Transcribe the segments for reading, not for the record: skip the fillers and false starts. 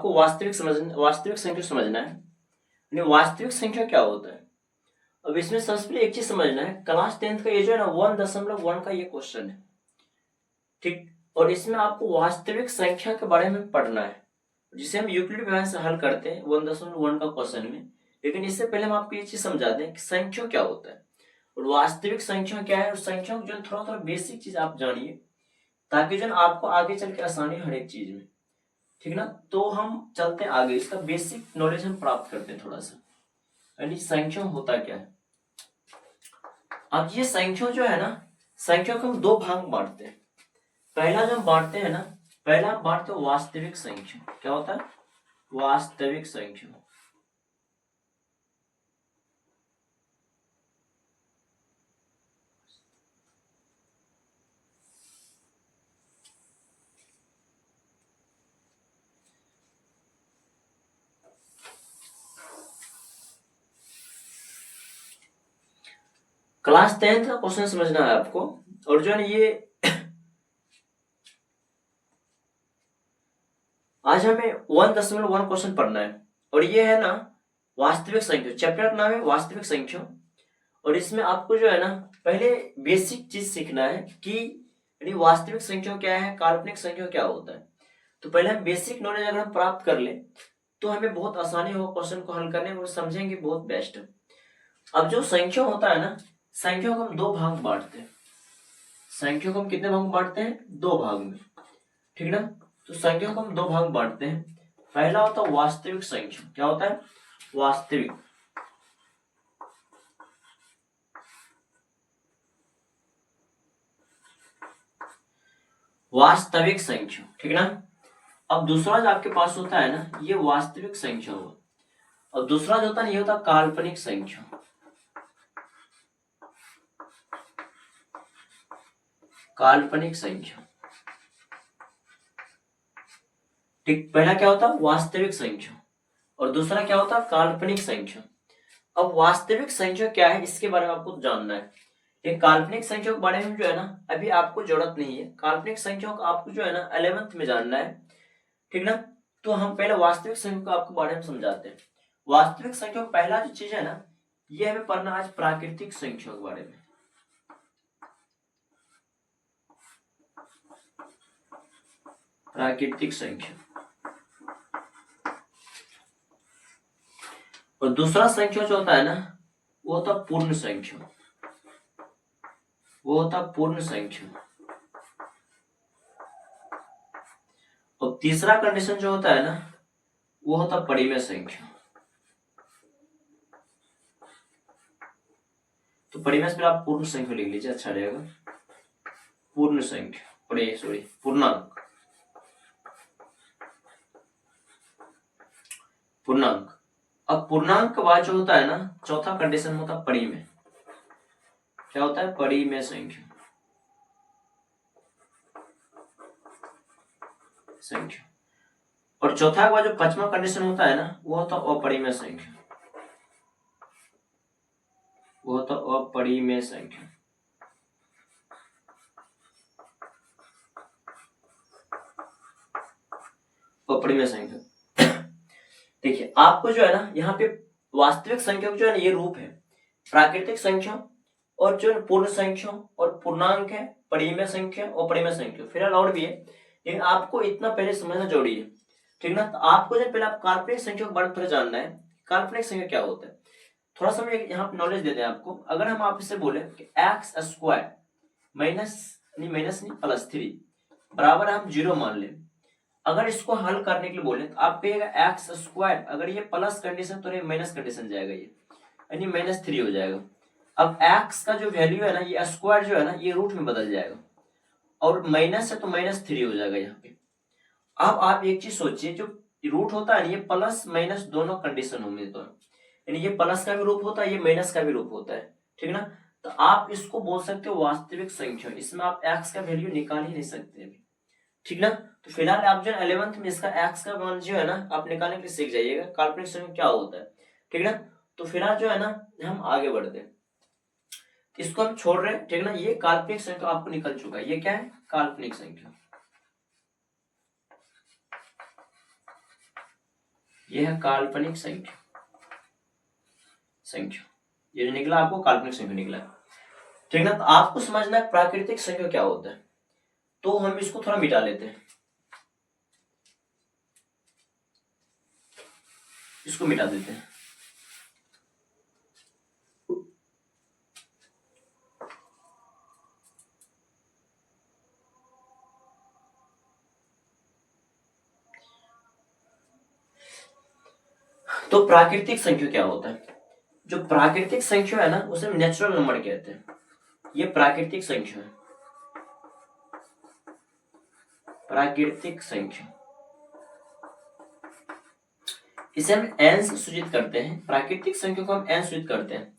आपको वास्तविक संख्या समझना है। वास्तविक संख्या क्या होता है? अब इसमें सबसे पहले एक चीज समझना है, क्लास 10th का ये जो है ना 1.1 का ये क्वेश्चन है, ठीक। और इसमें आपको वास्तविक संख्या के बारे में पढ़ना है, जिसे हम यूक्लिड व्यवहार से हल करते हैं 1.1 का क्वेश्चन में। लेकिन इससे पहले हम आपको ये चीज समझा दें कि संख्या क्या होता है और वास्तविक संख्या क्या है, और संख्या जो थोड़ा थोड़ा बेसिक चीज आप जानिए, ताकि जो आपको आगे चल के आसानी हर एक चीज में, ठीक ना। तो हम चलते हैं आगे, इसका बेसिक नॉलेज हम प्राप्त करते हैं थोड़ा सा, यानी संख्या होता क्या है। अब ये संख्या जो है ना, संख्या को हम दो भाग में बांटते हैं। पहला जो हम बांटते हैं ना, पहला हम बांटते हैं वास्तविक संख्या। क्या होता है? वास्तविक संख्या। क्लास 10th का क्वेश्चन समझना है आपको, और जो है ये आज हमें 1.1 क्वेश्चन पढ़ना है, और ये है ना वास्तविक संख्या। चैप्टर का नाम है वास्तविक संख्या, और इसमें आपको जो है ना पहले बेसिक चीज सीखना है कि वास्तविक संख्या क्या है, काल्पनिक संख्या क्या होता है। तो पहले हम बेसिक नॉलेज अगर हम प्राप्त कर ले तो हमें बहुत आसानी हो क्वेश्चन को हल करने में, और समझेंगे बहुत बेस्ट। अब जो संख्या होता है ना, संख्या को हम दो भाग में बांटते हैं। संख्या को हम कितने भाग में बांटते हैं? दो भाग में, ठीक ना। तो संख्या को हम दो भाग में बांटते हैं। पहला होता है वास्तविक संख्या। क्या होता है? वास्तविक। वास्तविक संख्या, ठीक ना। अब दूसरा जो आपके पास होता है ना, ये वास्तविक संख्या हुआ, और दूसरा जो होता है ये होता है काल्पनिक संख्या। काल्पनिक संख्या, ठीक। पहला क्या होता है? वास्तविक संख्या, और दूसरा क्या होता है? काल्पनिक संख्या। अब वास्तविक संख्या क्या है इसके बारे में आपको जानना है। ये काल्पनिक संख्या के बारे में जो है ना अभी आपको जरूरत नहीं है। काल्पनिक संख्या को आपको जो है ना 11th में जानना है, ठीक ना। तो हम पहले वास्तविक संख्या को आपको बारे में समझाते हैं। वास्तविक संख्या का पहला जो चीज है ना, ये हमें पढ़ना आज प्राकृतिक संख्या के बारे में। प्राकृतिक संख्या। और दूसरा संख्या जो होता है ना, वो होता पूर्ण संख्या। वो होता पूर्ण संख्या। और तीसरा कंडीशन जो होता है ना, वो होता परिमेय संख्या। तो परिमेय से आप पूर्ण संख्या लिख लीजिए, अच्छा रहेगा। पूर्ण संख्या, पूर्णांक। पूर्णांक। अब पूर्णांक के बाद जो होता है ना, चौथा कंडीशन होता है परिमेय। क्या होता है? परिमेय संख्या। और चौथा के बाद जो पांचवा कंडीशन होता है ना, वो होता अपरिमेय संख्या। वो होता अपरिमेय संख्या। अपरिमेय संख्या। देखिए आपको जो है ना यहाँ पे वास्तविक संख्या जो है ना ये रूप है, प्राकृतिक संख्या, और जो पूर्ण संख्या, और पूर्णांक है, परिमेय संख्या और परिमेय संख्या। फिलहाल और भी है, लेकिन आपको इतना पहले समझना जरूरी है, ठीक ना। तो आपको जो पहले आप काल्पनिक संख्या के बारे में थोड़ा जानना है। काल्पनिक संख्या क्या होता है, थोड़ा सा यहाँ पे नॉलेज देते हैं आपको। अगर हम आपसे बोले कि एक्स स्क्वायर माइनस नहीं प्लस 3 बराबर हम 0 मान लें, अगर इसको हल करने के लिए बोले तो आप कहिएगा एक्स स्क्वायर, अगर ये प्लस कंडीशन तो ये माइनस कंडीशन जाएगा, ये यानी -3 हो जाएगा। अब x का जो वैल्यू है ना, ये स्क्वायर जो है ना ये रूट में बदल जाएगा, और माइनस है तो -3 हो जाएगा यहाँ पे। अब आप एक चीज सोचिए, जो रूट होता है ये प्लस माइनस दोनों कंडीशन होंगे, तो यानी ये प्लस का भी रूप होता है, ये माइनस का भी रूप होता है, ठीक ना। तो आप इसको बोल सकते हो वास्तविक संख्या। इसमें आप x का वैल्यू निकाल ही नहीं सकते अभी, ठीक ना। तो फिलहाल आप जो 11th में इसका x का मान जो है ना आप निकालने के लिए सीख जाइएगा, काल्पनिक संख्या क्या होता है, ठीक ना। तो फिलहाल जो है ना हम आगे बढ़ते हैं, इसको हम छोड़ रहे हैं, ठीक ना। ये काल्पनिक संख्या आपको निकल चुका है, ये क्या है? काल्पनिक संख्या। ये है काल्पनिक संख्या। ये जो निकला आपको काल्पनिक संख्या निकला, ठीक ना। तो आपको समझना है प्राकृतिक संख्या क्या होता है, तो हम इसको थोड़ा मिटा लेते हैं, इसको मिटा देते हैं। तो प्राकृतिक संख्या क्या होता है, जो प्राकृतिक संख्या है ना उसे हम नेचुरल नंबर कहते हैं। ये प्राकृतिक संख्या है, प्राकृतिक संख्या, इसे हम एन से सूचित करते हैं। प्राकृतिक संख्या को हम एन सूचित करते हैं।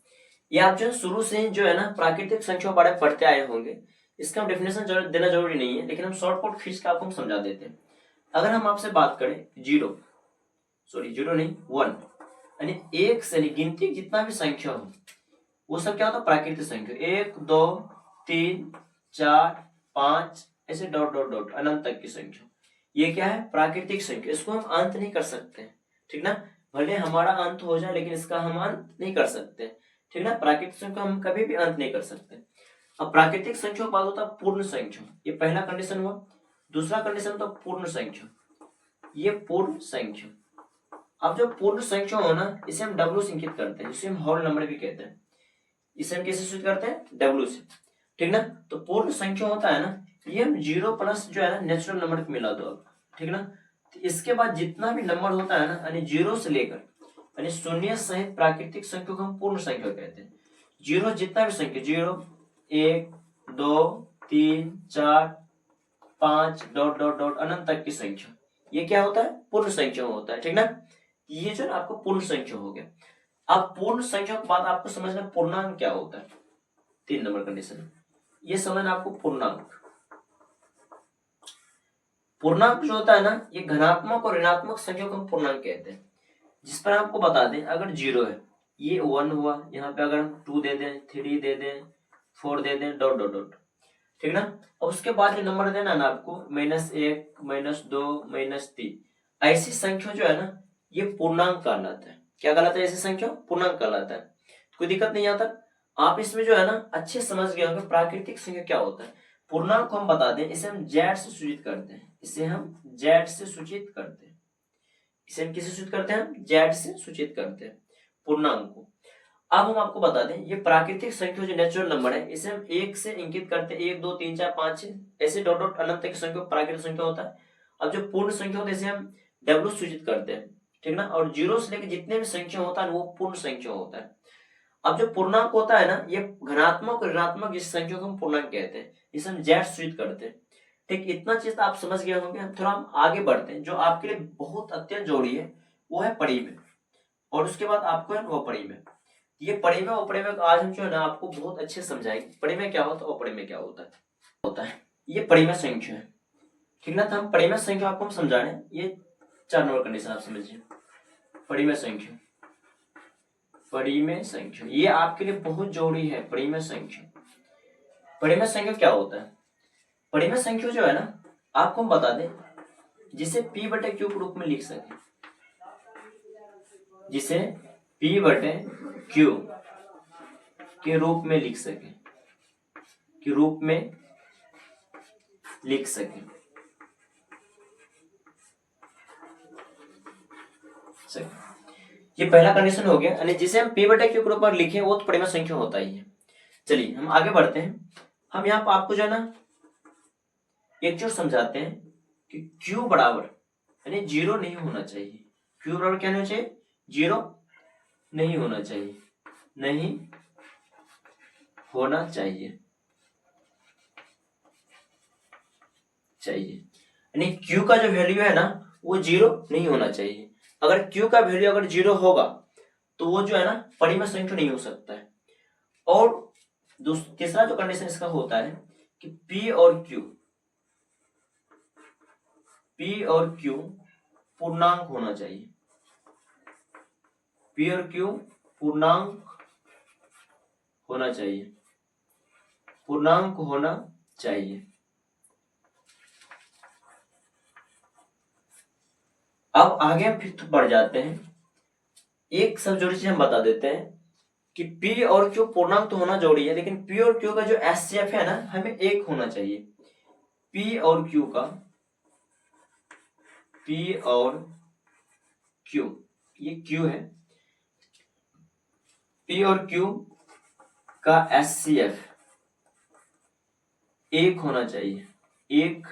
ये आप जो शुरू से ही जो है ना प्राकृतिक संख्या बारे में पढ़ते आए होंगे, इसका हम डेफिनेशन देना जरूरी नहीं है, लेकिन हम शॉर्टकट खींच के आपको हम समझा देते हैं। अगर हम आपसे बात करें जीरो नहीं 1, यानी एक से गिनती जितना भी संख्या हो वो सब क्या होता है प्राकृतिक संख्या। 1 2 3 4 5 ऐसे डॉट डॉट डॉट अनंत तक की संख्या, ये क्या है प्राकृतिक संख्या। इसको हम अंत नहीं कर सकते, ठीक ना। भले हमारा अंत हो जाए लेकिन इसका हम अंत नहीं कर सकते, ठीक ना। प्राकृतिक संख्या हम कभी भी अंत नहीं कर सकते। अब प्राकृतिक संख्या के बाद होता है पूर्ण संख्या, ये पहला कंडीशन हुआ। दूसरा कंडीशन होता है पूर्ण संख्या, ये पूर्ण संख्या। अब जो पूर्ण संख्या हो ना इसे हम डब्ल्यू से इंगित करते हैं, जिसे हम होल नंबर भी कहते हैं। इसे हम कैसे सूचित करते हैं डब्ल्यू से, ठीक ना। तो पूर्ण संख्या होता है ना, ये हम 0 प्लस जो है ना नेचुरल नंबर को मिला दो अब, ठीक ना। तो इसके बाद जितना भी नंबर होता है ना यानी 0 से लेकर यानी शून्य सहित प्राकृतिक संख्या को हम पूर्ण संख्या कहते हैं। 0 जितना भी संख्या 0 1 2 3 4 5 डॉट डॉट डॉट अनंत तक की संख्या, ये क्या होता है पूर्ण संख्या होता है, ठीक ना। ये जो आपको पूर्ण संख्या हो गया। अब पूर्ण संख्या के बाद आपको समझना पूर्णांक क्या होता है, 3 नंबर कंडीशन ये समझना आपको। पूर्णांक जो होता है ना ये धनात्मक और ऋणात्मक संख्या को हम पूर्णांक कहते हैं। जिस पर आपको बता दें अगर 0 है ये 1 हुआ, यहाँ पे अगर हम 2 दे दें 3 दे दें 4 दे दें डॉट डॉट डॉट, ठीक ना। और उसके बाद जो नंबर देना ना आपको -1 -2 -3 ऐसी संख्या जो है ना ये पूर्णांक कहलाता है। क्या कहलाता है ऐसी संख्या पूर्णांक कहलाता है। कोई दिक्कत नहीं आता। आप इसमें जो है ना अच्छे समझ गए होंगे प्राकृतिक संख्या क्या होता है। पूर्णांक को हम बता दें, इसे हम जेड से सूचित करते हैं, इसे हम जेड से सूचित करते हैं। इसे हम किसे सूचित करते हैं, जेड से सूचित करते हैं पूर्णांक को। अब हम आपको बता दें ये प्राकृतिक संख्या जो नेचुरल नंबर है इसे हम 1 से इंगित करते हैं, 1 2 3 4 5 6 ऐसे डॉट डॉट अनंत तक की संख्या प्राकृतिक संख्या होता है। अब जो पूर्ण संख्या होता है इसे हम डब्ल्यू सूचित करते हैं, ठीक ना। और 0 से लेकर जितने भी संख्या होता है वो पूर्ण संख्या होता है। अब जो पूर्णांक होता है ना ये धनात्मक और ऋणात्मक इस संख्या को हम पूर्णांक कहते हैं, इसे हम जेड सूचित करते हैं, ठीक। इतना चीज आप समझ गए होंगे। थोड़ा हम आगे बढ़ते हैं, जो आपके लिए बहुत अत्यंत जरूरी है वो है परिमेय, और उसके बाद आपको है वो परिमेय। ये परिमेय और अपरिमेय आज हम जो है ना आपको बहुत अच्छे समझाएंगे। परिमेय क्या होता है और अपरिमेय क्या होता है। ये परिमेय संख्या है, ठीक ना। तो हम परिमेय संख्या आपको हम समझा रहे हैं। ये 4 नंबर कंडीशन आप समझिए। परिमेय संख्या ये आपके लिए बहुत जरूरी है। परिमेय संख्या क्या होता है। परिमेय संख्या जो है ना आपको हम बता दें जिसे p बटे क्यू के रूप में लिख सके, जिसे p बटे क्यू के रूप में लिख सके, ये पहला कंडीशन हो गया, यानी जिसे हम p बटे क्यू के रूप में लिखें वो तो परिमेय संख्या होता ही है। चलिए हम आगे बढ़ते हैं। हम यहाँ पर आपको जो है ना एक चीज समझाते हैं कि q बराबर यानी 0 नहीं होना चाहिए। q बराबर क्या होना चाहिए, 0 नहीं होना चाहिए, यानी q का जो वैल्यू है ना वो 0 नहीं होना चाहिए। अगर q का वैल्यू अगर 0 होगा तो वो जो है ना परिमेय संख्या नहीं हो सकता है। और तीसरा जो कंडीशन इसका होता है कि p और q पूर्णांक होना चाहिए, p और q पूर्णांक होना चाहिए। अब आगे हम फिर बढ़ जाते हैं, एक सब जरूरी चीज हम बता देते हैं कि P और Q पूर्णांक तो होना जरूरी है, लेकिन P और Q का जो HCF है ना, हमें एक होना चाहिए। P और Q का, P और Q, ये Q है, P और Q का HCF एक होना चाहिए, एक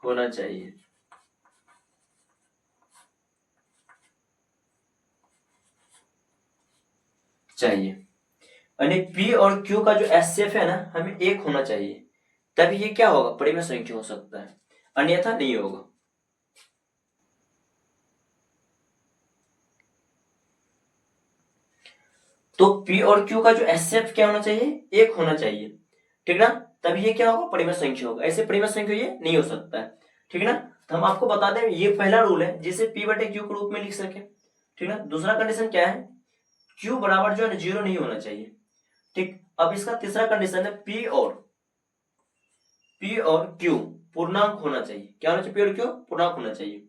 होना चाहिए। यानी P और Q का जो HCF है ना, हमें एक होना चाहिए, तभी ये क्या होगा, परिमेय संख्या हो सकता है, अन्यथा नहीं होगा। तो P और Q का जो HCF क्या होना चाहिए, एक होना चाहिए, ठीक ना, तभी ये क्या होगा, परिमेय संख्या होगा। ऐसे परिमेय संख्या ये नहीं हो सकता है, ठीक ना। तो हम आपको बता दें, ये पहला रूल है जिसे P बटे Q के रूप में लिख सके, ठीक ना। दूसरा कंडीशन क्या है, Q बराबर जो है जीरो नहीं होना चाहिए, ठीक। अब इसका तीसरा कंडीशन है P और Q पूर्णांक होना चाहिए। क्या होना चाहिए, P और Q पूर्णांक होना चाहिए।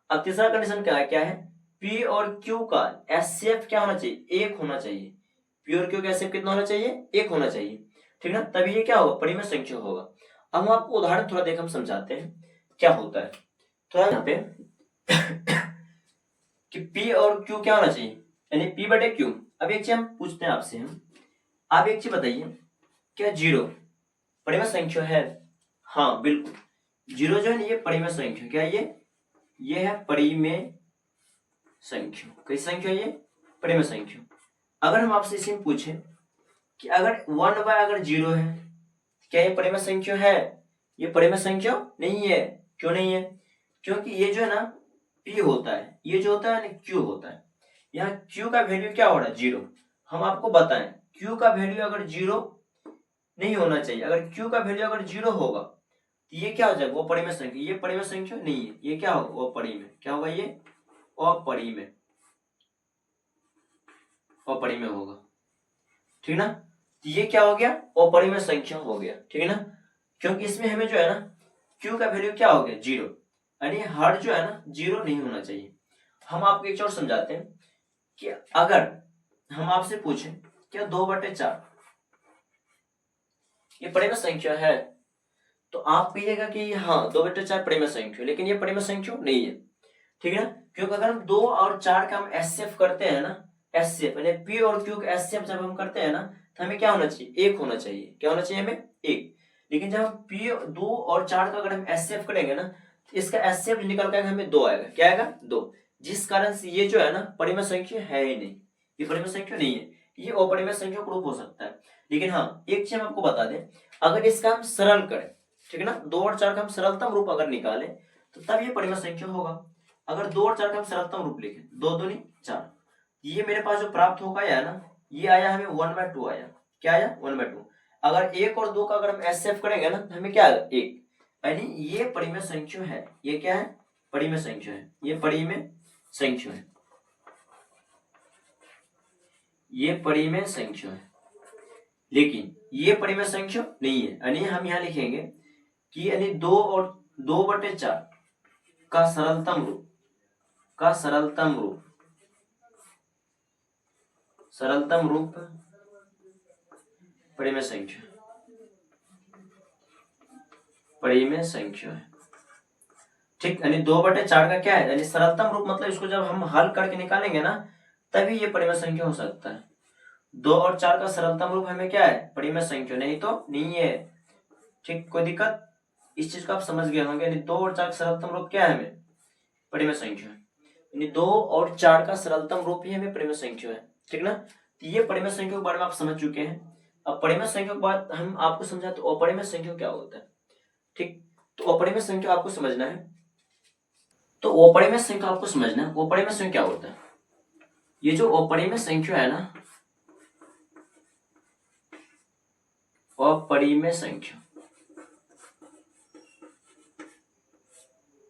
अब तीसरा कंडीशन क्या है, P और Q का HCF क्या होना चाहिए, एक होना चाहिए। P और Q का HCF कितना होना चाहिए, एक होना चाहिए, ठीक ना, तभी ये क्या होगा, परिमेय संख्या होगा। अब हम आपको उदाहरण थोड़ा देख हम समझाते हैं क्या होता है। थोड़ा यहाँ पे कि P और Q क्या होना चाहिए, यानी P बटे Q। अब एक चीज हम पूछते हैं आपसे, आप एक चीज बताइए, क्या जीरो परिमेय संख्या है? हाँ बिल्कुल, जीरो जो है ये परिमेय संख्या, क्या ये है परिमेय संख्या। कैसी संख्या ये, परिमेय संख्या। अगर हम आपसे इसी में पूछें कि अगर 1/, अगर जीरो है, क्या ये परिमेय संख्या है? ये परिमेय संख्या नहीं है। क्यों नहीं है? क्योंकि ये जो है ना P होता है, ये जो होता है Q होता है। यहाँ Q का वैल्यू क्या हो रहा है, जीरो। हम आपको बताएं, Q का वैल्यू अगर जीरो नहीं होना चाहिए, अगर Q का वैल्यू अगर जीरो होगा तो ये क्या हो जाएगा, वो परिमेय संख्या। ये परिमेय संख्या नहीं है, ये क्या होगा, वो परिमेय। क्या होगा ये, अपरिमेय, अपरिमेय होगा, ठीक ना। तो ये क्या हो गया, अपरिमेय संख्या हो गया, ठीक है ना। क्योंकि इसमें हमें जो है ना Q का वैल्यू क्या हो गया, जीरो, यानी हर जो है ना जीरो नहीं होना चाहिए। हम आपको एक और समझाते हैं कि अगर हम आपसे पूछें क्या 2/4 ये परिमेय संख्या है, तो आप कहिएगा कि हाँ 2/4 परिमेय संख्या, लेकिन ये परिमेय संख्या नहीं है, ठीक है ना। क्योंकि अगर हम 2 और 4 का हम HCF करते हैं ना, HCF यानी P और Q का HCF जब हम करते हैं ना, तो हमें क्या होना चाहिए, एक होना चाहिए। क्या होना चाहिए हमें, एक। लेकिन जब हम P 2 और 4 का अगर हम HCF करेंगे ना, तो इसका HCF निकल कर हमें 2 आएगा। क्या आएगा, 2। जिस कारण से ये जो है ना परिमेय संख्या है ही नहीं, ये परिमेय संख्या नहीं है, ये अपरिमेय संख्या का रूप हो सकता है। लेकिन हाँ एक चीज हम आपको बता दें, अगर इसका हम सरल करें, ठीक है ना, 2 और 4 का हम सरलतम रूप अगर निकालें तो तब ये परिमेय संख्या होगा। अगर 2 और 4 का हम सरलतम रूप लिखें, 2 दूनी 4, ये मेरे पास जो प्राप्त होगा या ना, ये आया हमें 1/2 आया। क्या आया, 1/2। अगर 1 और 2 का अगर हम HCF करेंगे ना, तो हमें क्या आएगा, 1। यानी ये परिमेय संख्या है। ये क्या है, परिमेय संख्या है, ये परिमेय संख्या है, ये परिमेय संख्या है। लेकिन ये परिमेय संख्या नहीं है, यानी हम यहाँ लिखेंगे कि यानी 2/4 का सरलतम रूप, का सरलतम रूप, सरलतम रूप परिमेय संख्या, परिमेय संख्या है, ठीक। यानी 2/4 का क्या है, यानी सरलतम रूप, मतलब इसको जब हम हल करके निकालेंगे ना, तभी ये परिमेय संख्या हो सकता है। 2 और 4 का सरलतम रूप हमें क्या है, परिमेय संख्या, नहीं तो नहीं है, ठीक। कोई दिक्कत, इस चीज को आप समझ गए होंगे। यानी 2 और 4 का सरलतम रूप क्या है, हमें परिमेय संख्या, यानी 2 और 4 का सरलतम रूप ही हमें परिमेय संख्या है, ठीक ना। तो ये परिमेय संख्या के बारे में आप समझ चुके हैं। अब परिमेय संख्या के बाद हम आपको समझा तो अपरिमेय संख्या क्या होता है, ठीक। तो अपरिमेय संख्या आपको समझना है, तो अपरिमेय संख्या आपको समझना है, अपरिमेय संख्या क्या होता है। ये जो अपरिमेय संख्या है ना, अपरिमेय संख्या,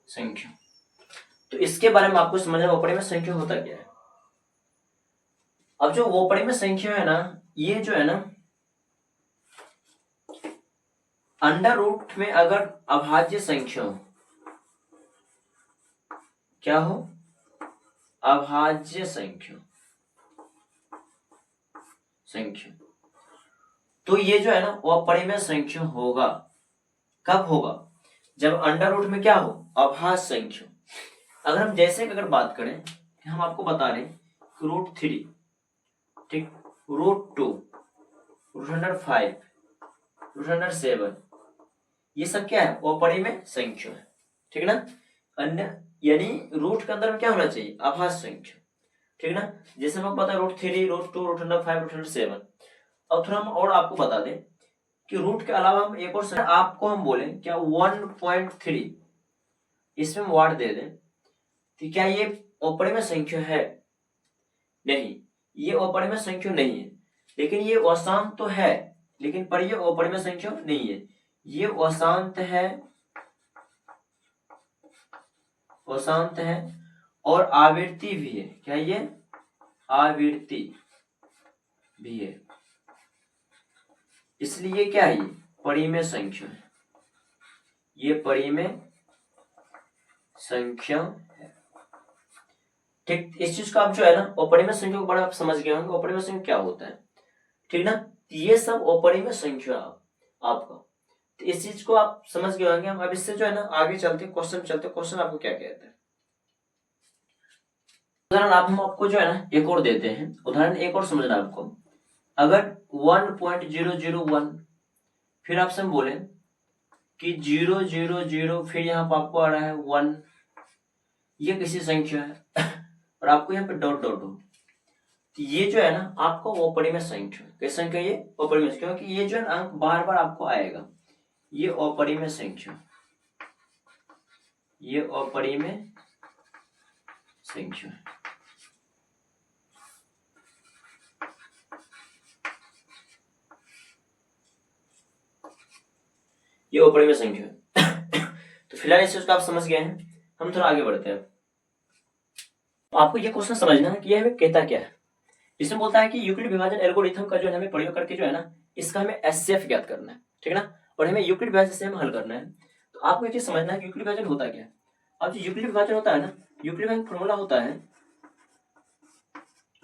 संख्या, तो इसके बारे में आपको समझना, अपरिमेय संख्या होता क्या है। अब जो अपरिमेय संख्या है ना, ये जो है ना अंडर रूट में अगर अभाज्य संख्या हो, क्या हो, अभाज्य संख्या। तो ये जो है ना वो अपरिमेय संख्या होगा। कब होगा, जब अंडर रूट में क्या हो, अभाज्य संख्या। अगर हम जैसे अगर बात करें, हम आपको बता रहे √3, ठीक, √2, √5, √7, ये सब क्या है, अपरिमेय संख्या है, ठीक ना। अन्य यानी रूट के अंदर में क्या होना चाहिए, अभाज्य संख्या, ठीक ना। जैसे हम पता है √3, √2, √5, √7। अब थोड़ा हम और आपको बता दें कि रूट के अलावा हम एक और आपको हम बोले क्या 1.3, इसमें हम वाट दे दें, तो क्या ये अपरिमेय संख्या है, नहीं, ये अपरिमेय संख्या नहीं है, लेकिन ये अशांत तो है, लेकिन पर ये अपरिमेय संख्या नहीं है, ये अशांत है, अशांत है और आवृत्ति भी है। क्या ये आवृत्ति भी है, इसलिए क्या है, ये परिमेय संख्या है, ये परिमेय संख्या है, ठीक। इस चीज को आप जो है ना अपरिमेय संख्या को बड़ा आप समझ गए होंगे, अपरिमेय संख्या क्या होता है, ठीक ना। ये सब अपरिमेय संख्या आपका, तो इस चीज को आप समझ गए होंगे। हम अब इससे जो है ना आगे चलते क्वेश्चन क्वेश्चन आपको क्या कहते हैं। उदाहरण आप हम आपको जो है ना एक और देते हैं, उदाहरण एक और समझना आपको। अगर 1.001, फिर आपसे हम बोले कि 000, फिर यहाँ पर आपको आ रहा है 1, ये किसी संख्या है और आपको यहाँ पे डॉट डॉट हो, तो ये जो है ना आपको अपरिमेय संख्या, किस संख्या, ये अपरिमेय, क्योंकि ये जो है ना अंक बार बार आपको आएगा, ये अपरिमेय संख्या, ये अपरिमेय संख्या। ये अपरिमेय संख्या तो फिलहाल इस चीज को आप समझ गए हैं, हम थोड़ा आगे बढ़ते हैं। आपको ये क्वेश्चन समझना है कि ये हमें कहता क्या है। इसमें बोलता है कि यूक्लिड विभाजन एल्गोरिथम का जो है हमें प्रयोग करके जो है ना इसका हमें एचसीएफ ज्ञात करना है, ठीक है ना, और हमें यूक्लिड विभाजन से हम हल करना है। तो आपको ये चीज समझना है कि यूक्लिड विभाजन होता क्या है। अब जो यूक्लिड विभाजन होता है ना, यूक्लिड विभाजन फॉर्मूला होता है,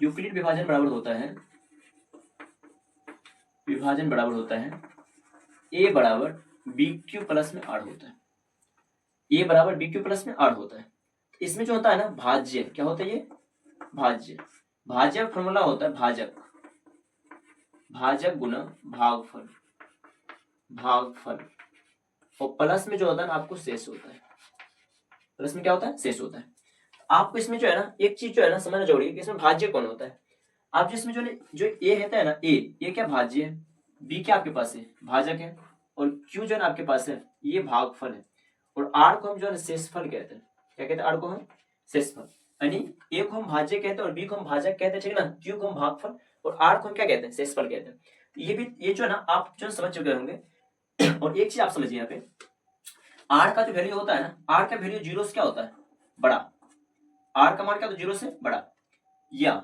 यूक्लिड विभाजन बराबर होता है, विभाजन बराबर होता है ए बराबर BQ प्लस में आर होता है, ए बराबर BQ प्लस में आर होता है। इसमें जो होता है ना भाज्य, क्या होता है ये भाज्य, भाज्य फॉर्मूला होता है भाजक, भाजक गुना भागफल, भागफल, और प्लस में जो होता है ना आपको शेष होता है, प्लस में क्या होता है, शेष होता है। आपको इसमें जो है ना एक चीज जो है ना समझना जरूरी है कि इसमें भाज्य कौन होता है। आप जिसमें जो ए रहता है ना, ये क्या भाज्य है, बी क्या आपके पास है भाजक है, और क्यू जो है ना आपके पास है ये भागफल है, और आर को हम जो है शेषफल कहते हैं। क्या कहते हैं, आर को हम शेषफल, यानी ए को हम भाज्य कहते हैं और बी को हम भाजक कहते हैं, ठीक है ना, क्यू को हम भागफल और आर को हम क्या कहते हैं, शेषफल कहते हैं। तो ये भी ये जो है ना आप जो समझ चुके होंगे। और एक चीज आप समझिए यहाँ पे, आर का जो वैल्यू होता है ना, आर का वैल्यू 0 से क्या होता है, बड़ा, आर का मान क्या होता है 0 से बड़ा या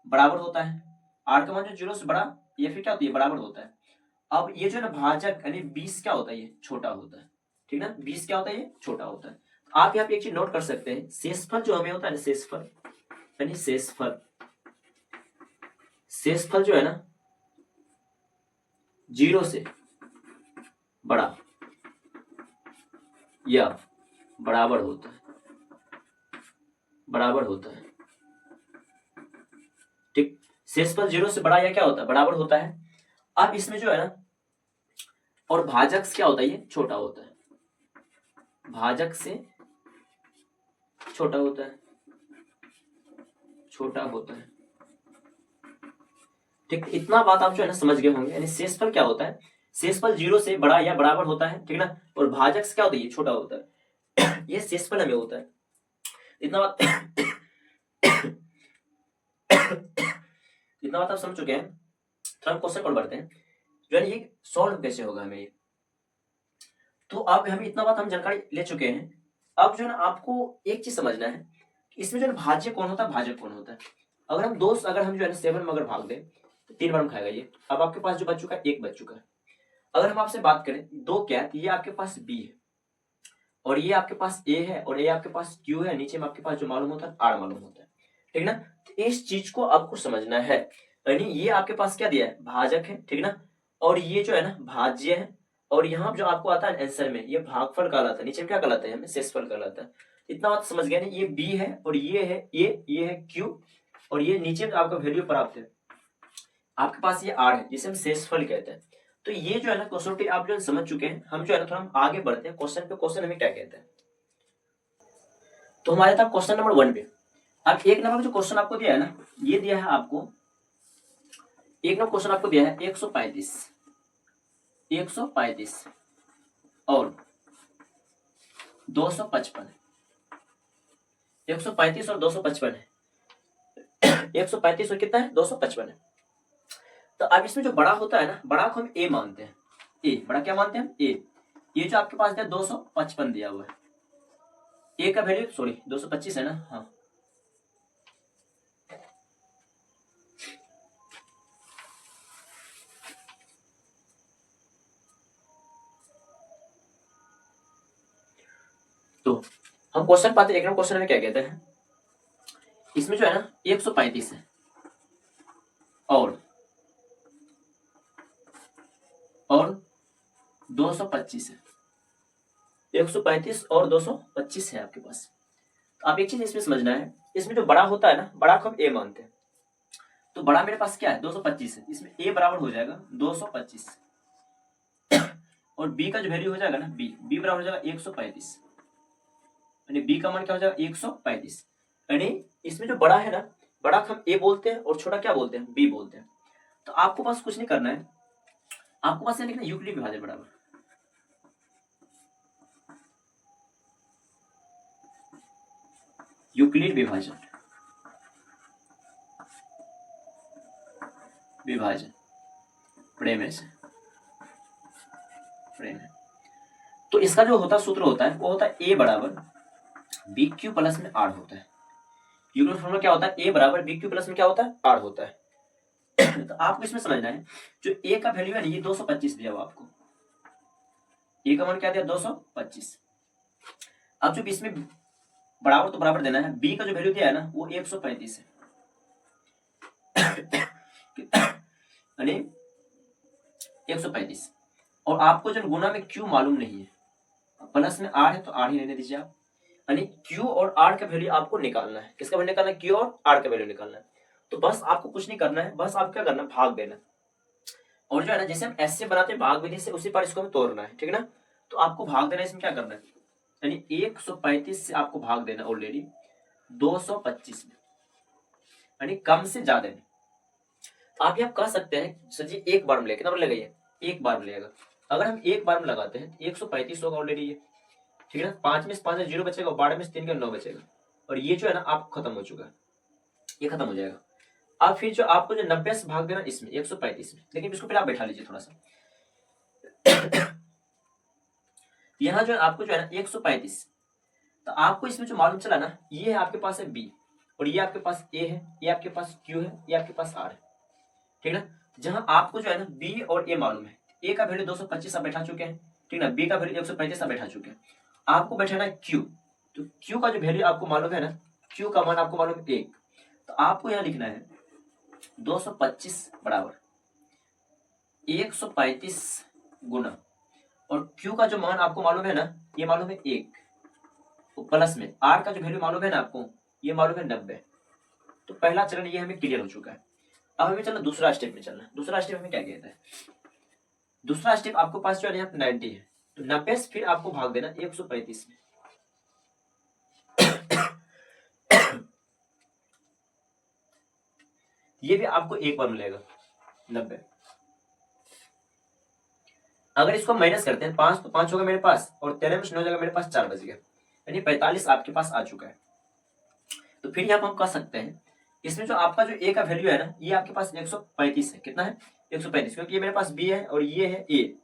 बराबर होता है, आर का मान जो 0 से बड़ा या फिर क्या होती है, बराबर होता है। अब ये जो है ना भाजक यानी 20 क्या होता है, ये छोटा होता है, ठीक ना, 20 क्या होता है, ये छोटा होता है। आप यहाँ पे एक चीज नोट कर सकते हैं, शेषफल जो हमें होता है ना, शेषफल यानी शेषफल, शेषफल जो है ना 0 से बड़ा या बराबर होता है, बराबर होता है, ठीक। शेषफल 0 से बड़ा या क्या होता है, बराबर होता है। अब इसमें जो है ना, और भाजक से क्या होता है, ये छोटा होता है, भाजक से छोटा होता है, छोटा होता है, ठीक। इतना बात आप जो है ना समझ गए होंगे, यानी शेषफल क्या होता है, शेषफल 0 से बड़ा या बराबर होता है, ठीक ना, और भाजक से क्या होता है, ये छोटा होता है ये शेषफल हमें होता है। इतना बात इतना बात आप समझ चुके हैं। तो हम क्वेश्चन पर बढ़ते हैं, जो है ये सॉल्व कैसे होगा हमें ये। तो अब हमें इतना बात हम जानकारी ले चुके हैं। अब जो है ना आपको एक चीज समझना है, इसमें जो है भाज्य कौन होता है, भाजक कौन होता है। अगर हम दोस्त अगर हम जो है ना 7 में अगर भाग दें तो 3 बार हम खाएगा ये। अब आपके पास जो बच चुका है, 1 बच चुका है। अगर हम आपसे बात करें 2 क्या है, तो ये आपके पास B है, और ये आपके पास ए है और ये आपके पास क्यू है, नीचे में आपके पास जो मालूम होता है आर मालूम होता है, ठीक ना। तो इस चीज को आपको समझना है, यानी ये आपके पास क्या दिया है, भाजक है, ठीक ना, और ये जो है ना भाज्य है, और यहाँ जो आपको आता है आंसर में ये भागफल कहलाता है, नीचे में क्या कहलाता है, हमें शेषफल कहलाता है। इतना बात समझ गया ना, ये बी है और ये है ये है क्यू, और ये नीचे में आपका वैल्यू प्राप्त है आपके पास ये आर है, जिसे हम शेषफल कहते हैं। तो ये जो है ना कसौटी आप जो है समझ चुके हैं। हम जो है ना थोड़ा हम आगे बढ़ते हैं, क्वेश्चन पे क्वेश्चन हमें क्या कहते हैं। तो हमारे था क्वेश्चन नंबर 1 पे। अब एक नंबर जो क्वेश्चन आपको दिया है ना, ये दिया है आपको, एक नंबर क्वेश्चन आपको दिया है 135 और 255, 135 और 255 है। 135 और कितना है, 255 है। तो अब इसमें जो बड़ा होता है ना, बड़ा को हम ए मानते हैं, ए बड़ा क्या मानते हैं, ए। ये जो आपके पास दिया 255 दिया हुआ है, ए का वैल्यू सॉरी 225 है ना, हाँ। तो हम क्वेश्चन पाते, एक नंबर क्वेश्चन में क्या कहते हैं, इसमें जो है ना 135 है और 225 है, 135 और 225 है आपके पास। तो आप एक चीज इसमें समझना है, इसमें जो बड़ा होता है ना, बड़ा को हम ए मानते हैं। तो बड़ा मेरे पास क्या है, 225 है, इसमें ए बराबर हो जाएगा 225 और बी का जो वैल्यू हो जाएगा ना, बी बराबर हो जाएगा 135, यानी बी का मान क्या हो जाएगा 135। यानी इसमें जो बड़ा है ना, बड़ा को हम ए बोलते हैं और छोटा क्या बोलते हैं, बी बोलते हैं। तो आपको पास कुछ नहीं करना है, आपको पास लिखना यूक्लिड विभाजन बराबर यूक्लिड विभाजन प्रेम से प्रेम है। तो इसका जो होता सूत्र होता है वो होता है ए बराबर बी क्यू प्लस में आर होता है। यूक्लिड फॉर्मूला क्या होता है, ए बराबर बी क्यू प्लस में क्या होता है, आर होता है। तो आपको इसमें समझना है, जो ए का वैल्यू है ना, ये 225 दिया हुआ आपको, ए का मान क्या दिया 225। अब जो इसमें बराबर तो बराबर देना है, बी का जो वैल्यू दिया है ना वो 135 है, यानी 135। और आपको जो गुना में क्यू मालूम नहीं है, प्लस में आर है तो आर ही रहने दीजिए आप, यानी क्यू और आर का वैल्यू आपको निकालना है। किसका वैल्यू निकालना है, क्यू और आर का वैल्यू निकालना है। तो बस आपको कुछ नहीं करना है, बस आप क्या करना है, भाग देना। और जो है ना जैसे हम ऐसे बनाते हैं भाग विधि से, उसी पर इसको हमें तोड़ना है, ठीक है ना। तो आपको भाग देना, इसमें क्या करना है, यानी 135 से आपको भाग देना ऑलरेडी 225 में, यानी कम से ज्यादा में। आप यह कह सकते हैं सर जी एक बार में कितना बार लगाइए, एक बार में लगेगा। अगर हम एक बार में लगाते हैं 135 होगा ऑलरेडी ये, ठीक है ना। 5 में से 5 0 बचेगा, 12 में से 3 का 9 बचेगा, और ये जो है ना आपको खत्म हो चुका है, ये खत्म हो जाएगा। अब फिर जो आपको जो 90 से भाग देना इसमें 135 में, लेकिन इसको पहले आप बैठा लीजिए थोड़ा सा। यहाँ जो है आपको जो है ना 135, तो आपको इसमें जो मालूम चला ना, ये है आपके पास है बी, और ये आपके पास ए है, ये आपके पास क्यू है, ये आपके पास आर है, ठीक है ना। जहां आपको जो है ना बी और ए मालूम है, ए का वैल्यू 225 आप बैठा चुके हैं, ठीक है ना, बी का वैल्यू 135 आप बैठा चुके हैं। आपको बैठाना है क्यू, तो क्यू का जो वैल्यू आपको मालूम है ना, क्यू का मान आपको मालूम है 1, तो आपको यहाँ लिखना है 225 बराबर 135 गुना, और क्यू का जो मान आपको मालूम है ना, ये मालूम है 1, तो प्लस में आर का जो वैल्यू मालूम है ना आपको, ये मालूम है 90। तो पहला चरण ये हमें क्लियर हो चुका है। अब हमें चलना दूसरा स्टेप में चलना। दूसरा स्टेप हमें क्या कहता है, दूसरा स्टेप आपके पास जो है यहाँ 90 है, तो 90 से फिर आपको भाग देना 135 में। ये भी आपको एक बार मिलेगा 90। अगर इसको माइनस करते हैं 5 तो 5 होगा मेरे पास, और 13 में से 9 जाएगा मेरे पास 4 बच गया, यानी 45 आपके पास आ चुका है। तो फिर यहाँ हम कह सकते हैं, इसमें जो आपका जो ए का वैल्यू है ना, ये आपके पास 135 है। कितना है 135, क्योंकि ये मेरे पास बी है और ये है ए।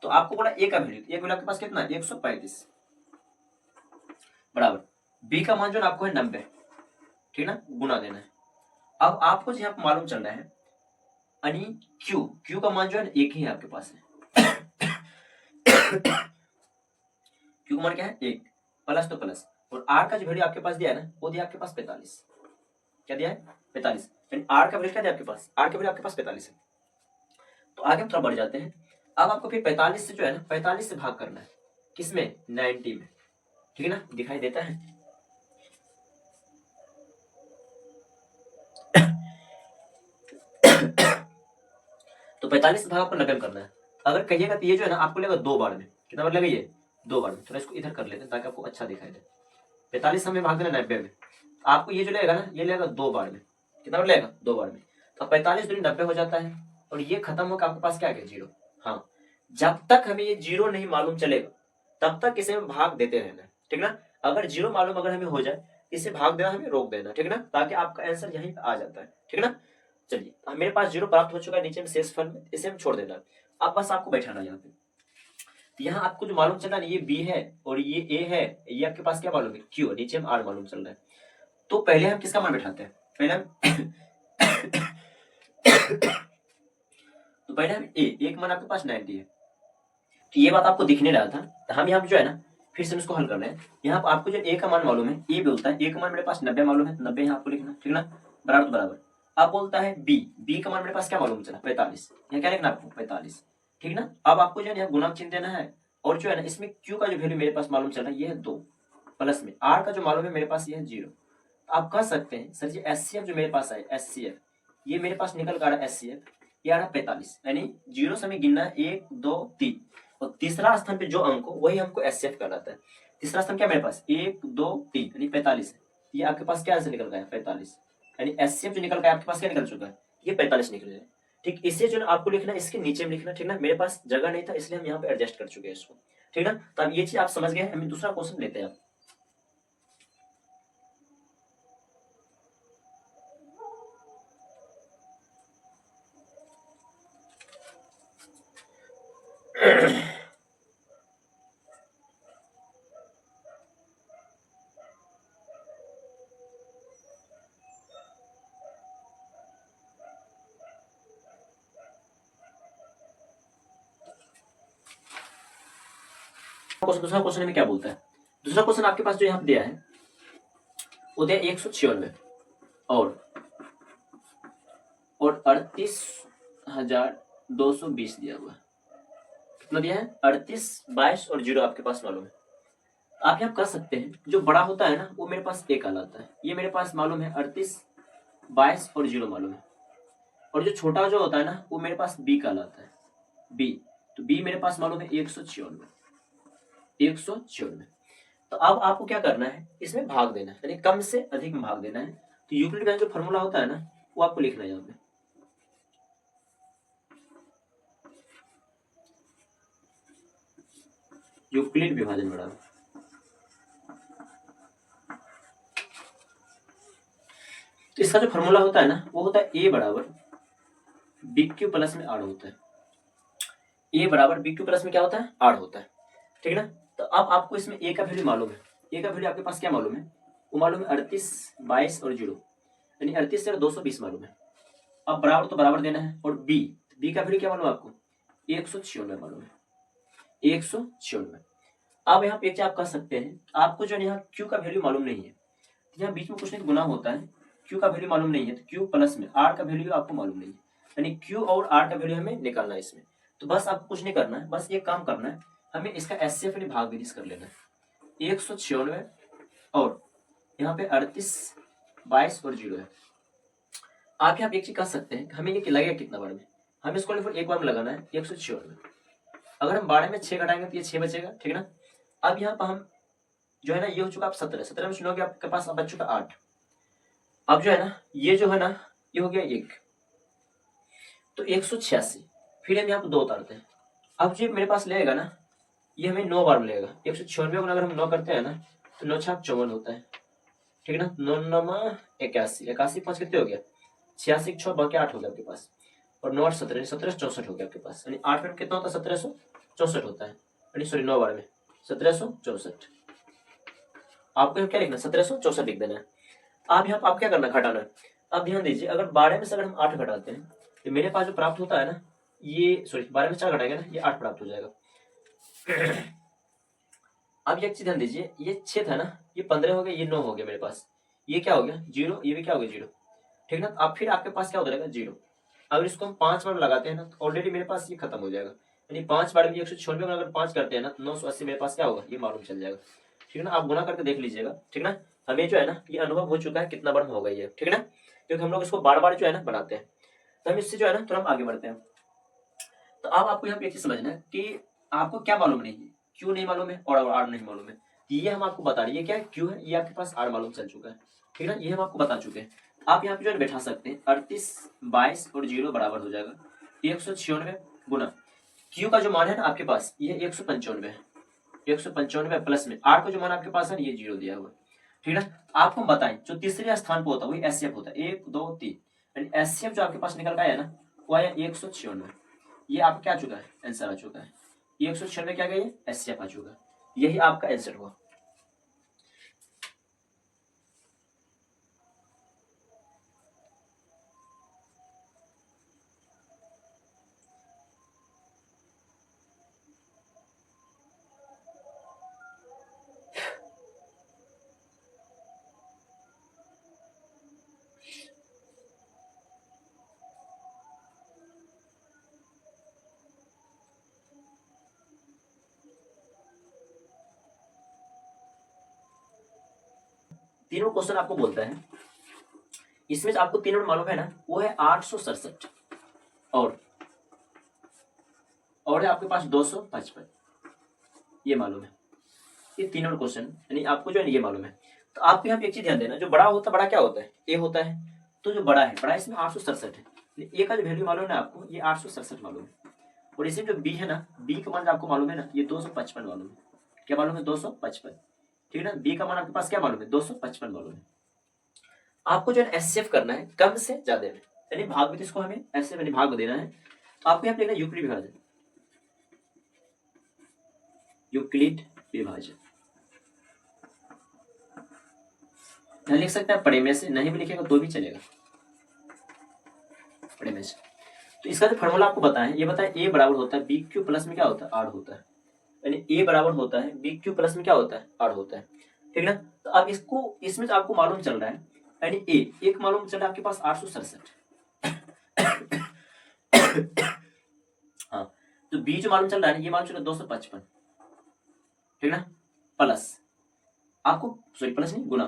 तो आपको बोला ए का वैल्यू, ए वैल्यू आपके पास कितना है 135 बराबर बी का मान जो आपको है 90, ठीक ना, गुना देना है। अब आपको जो मालूम चलना है, यानी क्यू का मान जो है एक ही है आपके पास है। क्यू का मान क्या है 1, प्लस तो प्लस, और आर का जो वैल्यू आपके पास दिया है ना वो दिया आपके पास 45। क्या दिया है 45, आर का वैल्यू क्या दिया आपके पास, आर का वैल्यू आपके पास 45 है। तो आगे हम थोड़ा बढ़ जाते हैं। अब आपको फिर 45 से जो है ना 45 से भाग करना है, किसमें 90 में, ठीक है ना, दिखाई देता है। तो 45 से भाग आपको 90 में करना है। अगर कहिएगा तो ये जो है ना आपको लगेगा 2 बार में, कितना बार लगेगा ये 2 बार में। थोड़ा इसको इधर कर लेते हैं ताकि आपको अच्छा दिखाई दे। 45 हमें भाग देना 90 में, आपको ये जो लगेगा ना ये लगेगा 2 बार में, कितना बार लगेगा 2 बार में। तो 45 दूनी 90 हो जाता है, और ये खत्म होकर आपके पास क्या है 0। हाँ, जब तक हमें ये 0 नहीं मालूम चलेगा तब तक इसे हम भाग देते रहना, ठीक ना। अगर 0 मालूम अगर हमें हो जाए इसे भाग देना हमें रोक देना, ठीक ना, ताकि आपका आंसर यहीं पे आ जाता है, ठीक ना। चलिए मेरे पास 0 प्राप्त हो चुका है नीचे में शेष फल में, इसे हम छोड़ देना। अब बस आपको बैठाना यहाँ पे। यहाँ आपको जो मालूम चला ये बी है और ये ए है, ये आपके पास क्या मालूम है क्यू, नीचे में आर मालूम चल रहा है। तो पहले हम किसका मान बैठाते हैं, पहले हम तो पहले हम एक मान आपके पास 90 है। तो ये बात आपको दिखने रहा था, हम यहाँ जो है ना फिर से इसको हल कर रहे हैं। यहाँ आपको जो ए का मान मालूम है, ए बोलता है ए का मान मेरे पास 90 मालूम है, 90 यहाँ आपको लिखना, ठीक ना, बराबर तो बराबर। अब बोलता है बी का मान मेरे पास क्या मालूम चला 45, यहाँ क्या लिखना आपको 45, ठीक ना। अब आपको जो है यहाँ गुणा चिन्ह देना है, और जो है ना इसमें क्यू का जो वैल्यू मेरे पास मालूम चल रहा है ये है 2, प्लस में आर का जो मालूम है मेरे पास ये है 0। आप कह सकते हैं सर जी एचसीएफ जो मेरे पास है एचसीएफ, ये मेरे पास निकल कर आ रहा है एचसीएफ, ये आ रहा 45, यानी 0 से हमें गिनना है 1 2 3, और तीसरा स्थान पे जो अंक हो वही हमको एचसीएफ कहलाता है। तीसरा स्थान क्या मेरे पास 1 2 3 यानी 45 है, ये आपके पास क्या आंसर निकल गया 45, यानी एचसीएफ जो निकल गया आपके पास क्या निकल चुका है ये 45 निकल गया। ठीक, इसे जो आपको लिखना है इसके नीचे में लिखना, ठीक ना, मेरे पास जगह नहीं था इसलिए हम यहाँ पे एडजस्ट कर चुके हैं इसको, ठीक ना। तो अब ये चीज आप समझ गए, हमें दूसरा क्वेश्चन लेते हैं। दूसरा क्वेश्चन में क्या बोलता है, दूसरा क्वेश्चन आपके पास जो यहाँ दिया है वो दिया 196 और 38,220 दिया हुआ है। कितना दिया है 38 22 और 0 आपके पास मालूम है। आप यहाँ कर सकते हैं जो बड़ा होता है ना वो मेरे पास एक कहलाता है, ये मेरे पास मालूम है 38 22 और 0 मालूम है, और जो छोटा जो होता है ना वो मेरे पास बी कहलाता है, बी। तो बी मेरे पास मालूम है 196। तो अब आपको क्या करना है इसमें भाग देना है, यानी कम से अधिक में भाग देना है। तो यूक्लिड का जो फॉर्मूला होता है ना वो आपको लिखना है यहाँ पे। यूक्लिड विभाजन बड़ा, तो इसका जो फॉर्मूला होता है ना वो होता है ए बराबर बी क्यू प्लस में आर होता है, ए बराबर बी क्यू प्लस में क्या होता है आर होता है, ठीक है ना। तो अब आपको इसमें ए का वैल्यू मालूम है, ए का वैल्यू आपके पास क्या मालूम है, वो मालूम है 38 22 और 0, यानी 38 से 220 मालूम है। अब बराबर तो बराबर देना है, और बी का वैल्यू क्या मालूम है आपको 196 मालूम है, 196। अब यहाँ पे एक चीज आप कह सकते हैं, आपको जो है यहाँ क्यू का वैल्यू मालूम नहीं है, यहाँ बीच में कुछ नहीं गुना होता है, क्यू का वैल्यू मालूम नहीं है तो क्यू प्लस में आर का वैल्यू आपको मालूम नहीं है, यानी क्यू और आर का वैल्यू हमें निकालना है इसमें। तो बस आपको कुछ नहीं करना है, बस ये काम करना है, हमें इसका एचसीएफ यानी भाग विधि कर लेना है। 196 और यहाँ पे 38 22 और 0 है। आप यहाँ एक चीज कर सकते हैं, हमें ये लगेगा कितना बार में, हमें इसको एक बार में लगाना है 196। अगर हम 12 में 6 घटाएंगे तो ये 6 बचेगा, ठीक है ना। अब यहाँ पर हम जो है ना ये हो चुका आप 17 में सुनोगे आपके पास बच चुका 8। अब जो है ना ये जो है ना ये हो गया 1, तो 186, फिर हम यहाँ पर 2 उतारते हैं। अब जो मेरे पास लगेगा ना ये हमें 9 बार मिलेगा, 196 को अगर हम 9 करते हैं ना तो 9 छाक 54 होता है, ठीक है ना। 9 9 81, 81 5 कितने हो गया 86 6 बाकी 8 हो गया आपके पास, और 9 8 17 1764 हो गया आपके पास, यानी 8 में कितना होता है 1764 होता है, यानी सॉरी 9 बार में 1764। आपको क्या लिखना है 1764 लिख देना है। आप यहाँ आप क्या करना घटाना है, अब ध्यान दीजिए अगर 12 में से अगर हम 8 घटाते हैं तो मेरे पास जो प्राप्त होता है ना ये सॉरी 12 में 4 घटाएंगे ना ये 8 प्राप्त हो जाएगा। अब एक चीज ध्यान दीजिए, ये 6 था ना, ये 15 हो गया, ये 9 हो गया मेरे पास, ये क्या हो गया 0, ये भी क्या हो गया 0, ठीक ना। अब फिर आपके पास क्या होता रहेगा 0। अगर इसको हम 5 बार लगाते हैं ना तो ऑलरेडी मेरे पास ये खत्म हो जाएगा, यानी 5 बार भी 196 को अगर 5 करते हैं ना तो 980 मेरे पास क्या होगा ये मालूम चल जाएगा, ठीक है ना। आप गुना करके देख लीजिएगा, ठीक ना। हमें जो है ना ये अनुभव हो चुका है कितना बार होगा ये, ठीक है ना, क्योंकि हम लोग इसको बार बार जो है ना बनाते हैं। तो हम इससे जो है ना थोड़ा हम आगे बढ़ते हैं। तो अब आपको यहाँ पे एक चीज समझना है कि आपको क्या मालूम नहीं है, क्यों नहीं मालूम है और आर नहीं मालूम है, ये हम आपको बता रहे हैं। ये क्या है क्यू है, ये आपके पास आर मालूम चल चुका है, ठीक है ना, ये हम आपको बता चुके हैं। आप यहाँ पे जो है बैठा सकते हैं 38, 22 और 0 बराबर हो जाएगा 196 गुना क्यू का जो मान है ना आपके पास ये 195 है, 195 प्लस में आर का जो मान आपके पास है ये 0 दिया हुआ है, ठीक है ना। आपको बताएं जो तीसरे स्थान पर होता है वही एसएफ होता है, 1 2 3, यानी एसएफ जो आपके पास निकल का आया ना वो आया 196। ये आपका क्या आ चुका है आंसर आ चुका है, 196 क्या गया एसएफ आ चुका है, यही आपका आंसर हुआ। तीनों क्वेश्चन आपको बोलता है, इसमें आपको तीनों मालूम है ना, वो है 867 और है आपके पास 255, ये मालूम है। ये तीनों क्वेश्चन यानी आपको जो है ये मालूम है। तो आपको यहाँ पे एक चीज ध्यान देना, जो बड़ा होता है बड़ा क्या होता है ए होता है, तो जो बड़ा है इसमें 867 है, ए का जो वैल्यू मालूम है ना आपको ये 867 मालूम है, और इसमें जो बी है ना, बी का मान आपको मालूम है ना ये 255 मालूम है, क्या मालूम है 255, ठीक है ना। बी का मान आपके पास क्या मालूम है 255 मालूम है। आपको जो है एसएफ करना है कम से ज्यादा में, यानी भाग में इसको हमें ऐसे यानी भाग में देना है। आपको यहाँ पे लिखना यूक्लिड विभाजन, यूक्लिड विभाजन यहाँ लिख सकते हैं पड़े में से, नहीं भी लिखेगा तो भी चलेगा पड़े में से। तो इसका जो फॉर्मूला आपको बताएं, ये बताएं ए बराबर होता है बी क्यू प्लस में क्या होता है आर होता है, यानी ए बराबर होता है बी क्यू प्लस में क्या होता है आर होता है, ठीक है ना। तो अब इसको इसमें जो आपको मालूम चल रहा है, यानी ए एक मालूम चल रहा है आपके पास 867 हाँ, तो बी जो मालूम चल रहा है ये मालूम चल रहा है 255, ठीक है ना, प्लस आपको सॉरी प्लस नहीं गुना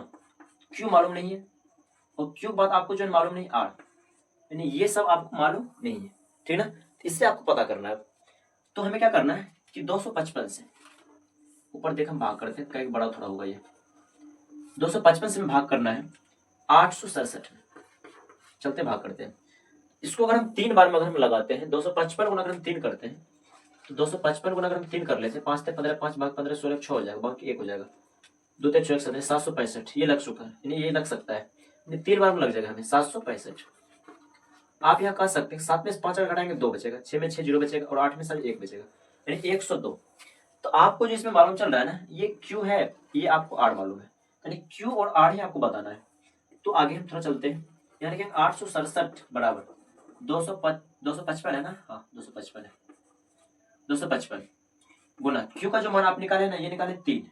क्यू मालूम नहीं है, और क्यू बात आपको जो है मालूम नहीं आर, यानी ये सब आपको मालूम नहीं है, ठीक है ना। इससे आपको पता करना है। तो हमें क्या करना है कि 255 से ऊपर देख हम भाग करते हैं, कहीं बड़ा थोड़ा होगा ये, 255 से भाग करना है 867 में, चलते भाग करते हैं। इसको अगर हम 3 बार में अगर हम लगाते हैं 255 गुना अगर हम 3 करते हैं तो 255 गुना अगर हम 3 कर लेते हैं 5 से 15, 5 भाग 15 16 6 हो जाएगा, बाकी 1 हो जाएगा, 2 3 6 17 765 ये लग चुका है, यानी ये लग सकता है, 3 बार में लग जाएगा हमें 765। आप यहाँ कह सकते हैं 7 में से 5 अगर घटाएंगे 2 बचेगा, 6 में 6 0 बचेगा और 8 में से 1 बचेगा, यानी 102। तो आपको जो इसमें मालूम चल रहा है ना ये क्यू है, ये आपको आर मालूम है, यानी क्यू और आर ही आपको बताना है। तो आगे हम थोड़ा चलते हैं, यानी कि 867 बराबर 255 है ना, हाँ 255 है, 255 गुना क्यू का जो मान आप निकाले ना ये निकाले 3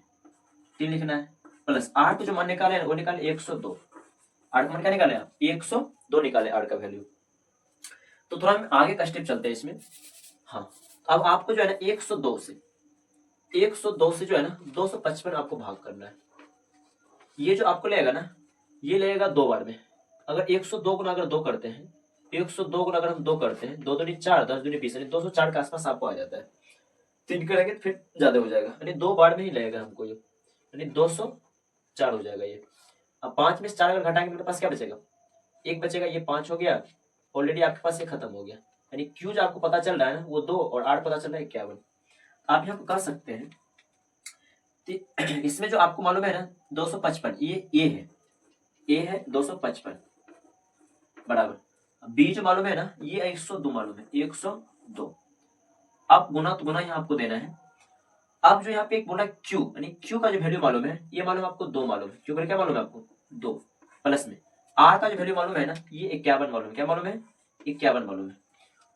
लिखना है, प्लस आर का जो मान निकाले ना वो निकाले 102, आर का मान क्या निकाले आप 102 निकाले आर का वैल्यू। तो थोड़ा हम आगे का स्टेप चलते हैं इसमें। हाँ, अब आपको जो है ना 102 से जो है ना 255 आपको भाग करना है। ये जो आपको लगेगा ना ये लगेगा 2 बार में, अगर 102 गुना अगर 2 करते हैं, 102 गुना अगर हम 2 करते हैं, 2 दूनी 4 10 दूनी 20, यानी 204 के आसपास आपको आ जाता है। 3 करेंगे तो फिर ज्यादा हो जाएगा, यानी 2 बार में ही लगेगा हमको ये, यानी 204 हो जाएगा ये। अब 5 में से 4 अगर घटाएंगे मेरे पास क्या बचेगा 1 बचेगा, ये 5 हो गया, ऑलरेडी आपके पास ये खत्म हो गया, यानी क्यू जो आपको पता चल रहा है ना वो 2 और आर पता चल रहा है 51। आप यहाँ कर सकते हैं इसमें जो आपको मालूम है ना 255 ये ए है 255 बराबर बी जो मालूम है ना ये 102 मालूम है 102। अब गुना तो गुना यहाँ आपको देना है। अब जो यहाँ पे एक बोला क्यू, यानी क्यू का जो वैल्यू मालूम है ये मालूम आपको 2 मालूम है, क्यू का क्या मालूम है आपको 2, प्लस में आर का जो वैल्यू मालूम है ना ये 51 मालूम है, क्या मालूम है 51 मालूम है।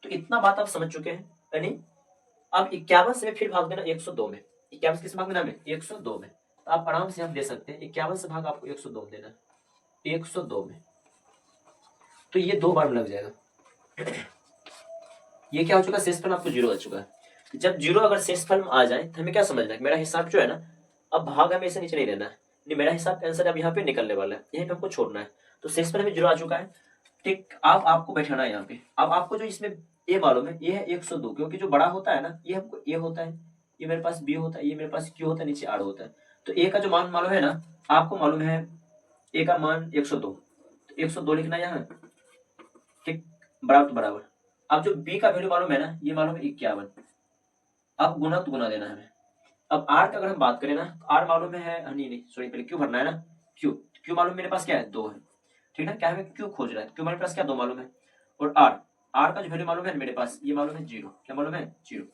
तो इतना बात आप समझ चुके हैं, यानी अब 51 से फिर भाग देना 102 में, 51 किस भाग में नाम है? 102 में। तो आप आराम से हम दे सकते हैं 51 से भाग आपको 102 में देना है, 102 में। तो ये 2 बार लग जाएगा। ये क्या हो चुका? शेषफल आपको 0 आ चुका है। जब 0 अगर शेषफल में आ जाए तो हमें क्या समझना है? मेरा हिसाब जो है ना, अब भाग हमें इसे नीचे नहीं रहना है, नहीं, मेरा हिसाब का आंसर अब यहाँ पे निकलने वाला है, यहीं पे हमको छोड़ना है। तो शेषफल में 0 आ चुका है। ठीक, अब आपको बैठाना है यहाँ पे। अब आपको जो इसमें ए मालूम है, ये है 102, क्योंकि जो बड़ा होता है ना, ये हमको ए होता है, ये मेरे पास बी होता है, ये मेरे पास क्यू होता है, नीचे आर होता है। तो ए का जो मान मालूम है ना, आपको मालूम है ए का मान 102, तो 102 लिखना है यहाँ। ठीक, बराबर तो बराबर। अब जो बी का वैल्यू मालूम है ना, ये मालूम है 51। अब गुना तो गुना देना है हमें। अब आर का अगर हम बात करें ना, तो आर मालूम है, नहीं सॉरी, पहले क्यू भरना है ना। क्यू क्यू मालूम मेरे पास क्या है? 2 है। ठीक है, क्या हमें क्यू खोज रहा है? क्यू मेरे पास क्या 2 मालूम है। और आर, आर का जो वैल्यू मालूम है मेरे पास, ये मालूम है 0। क्या मालूम है? 0।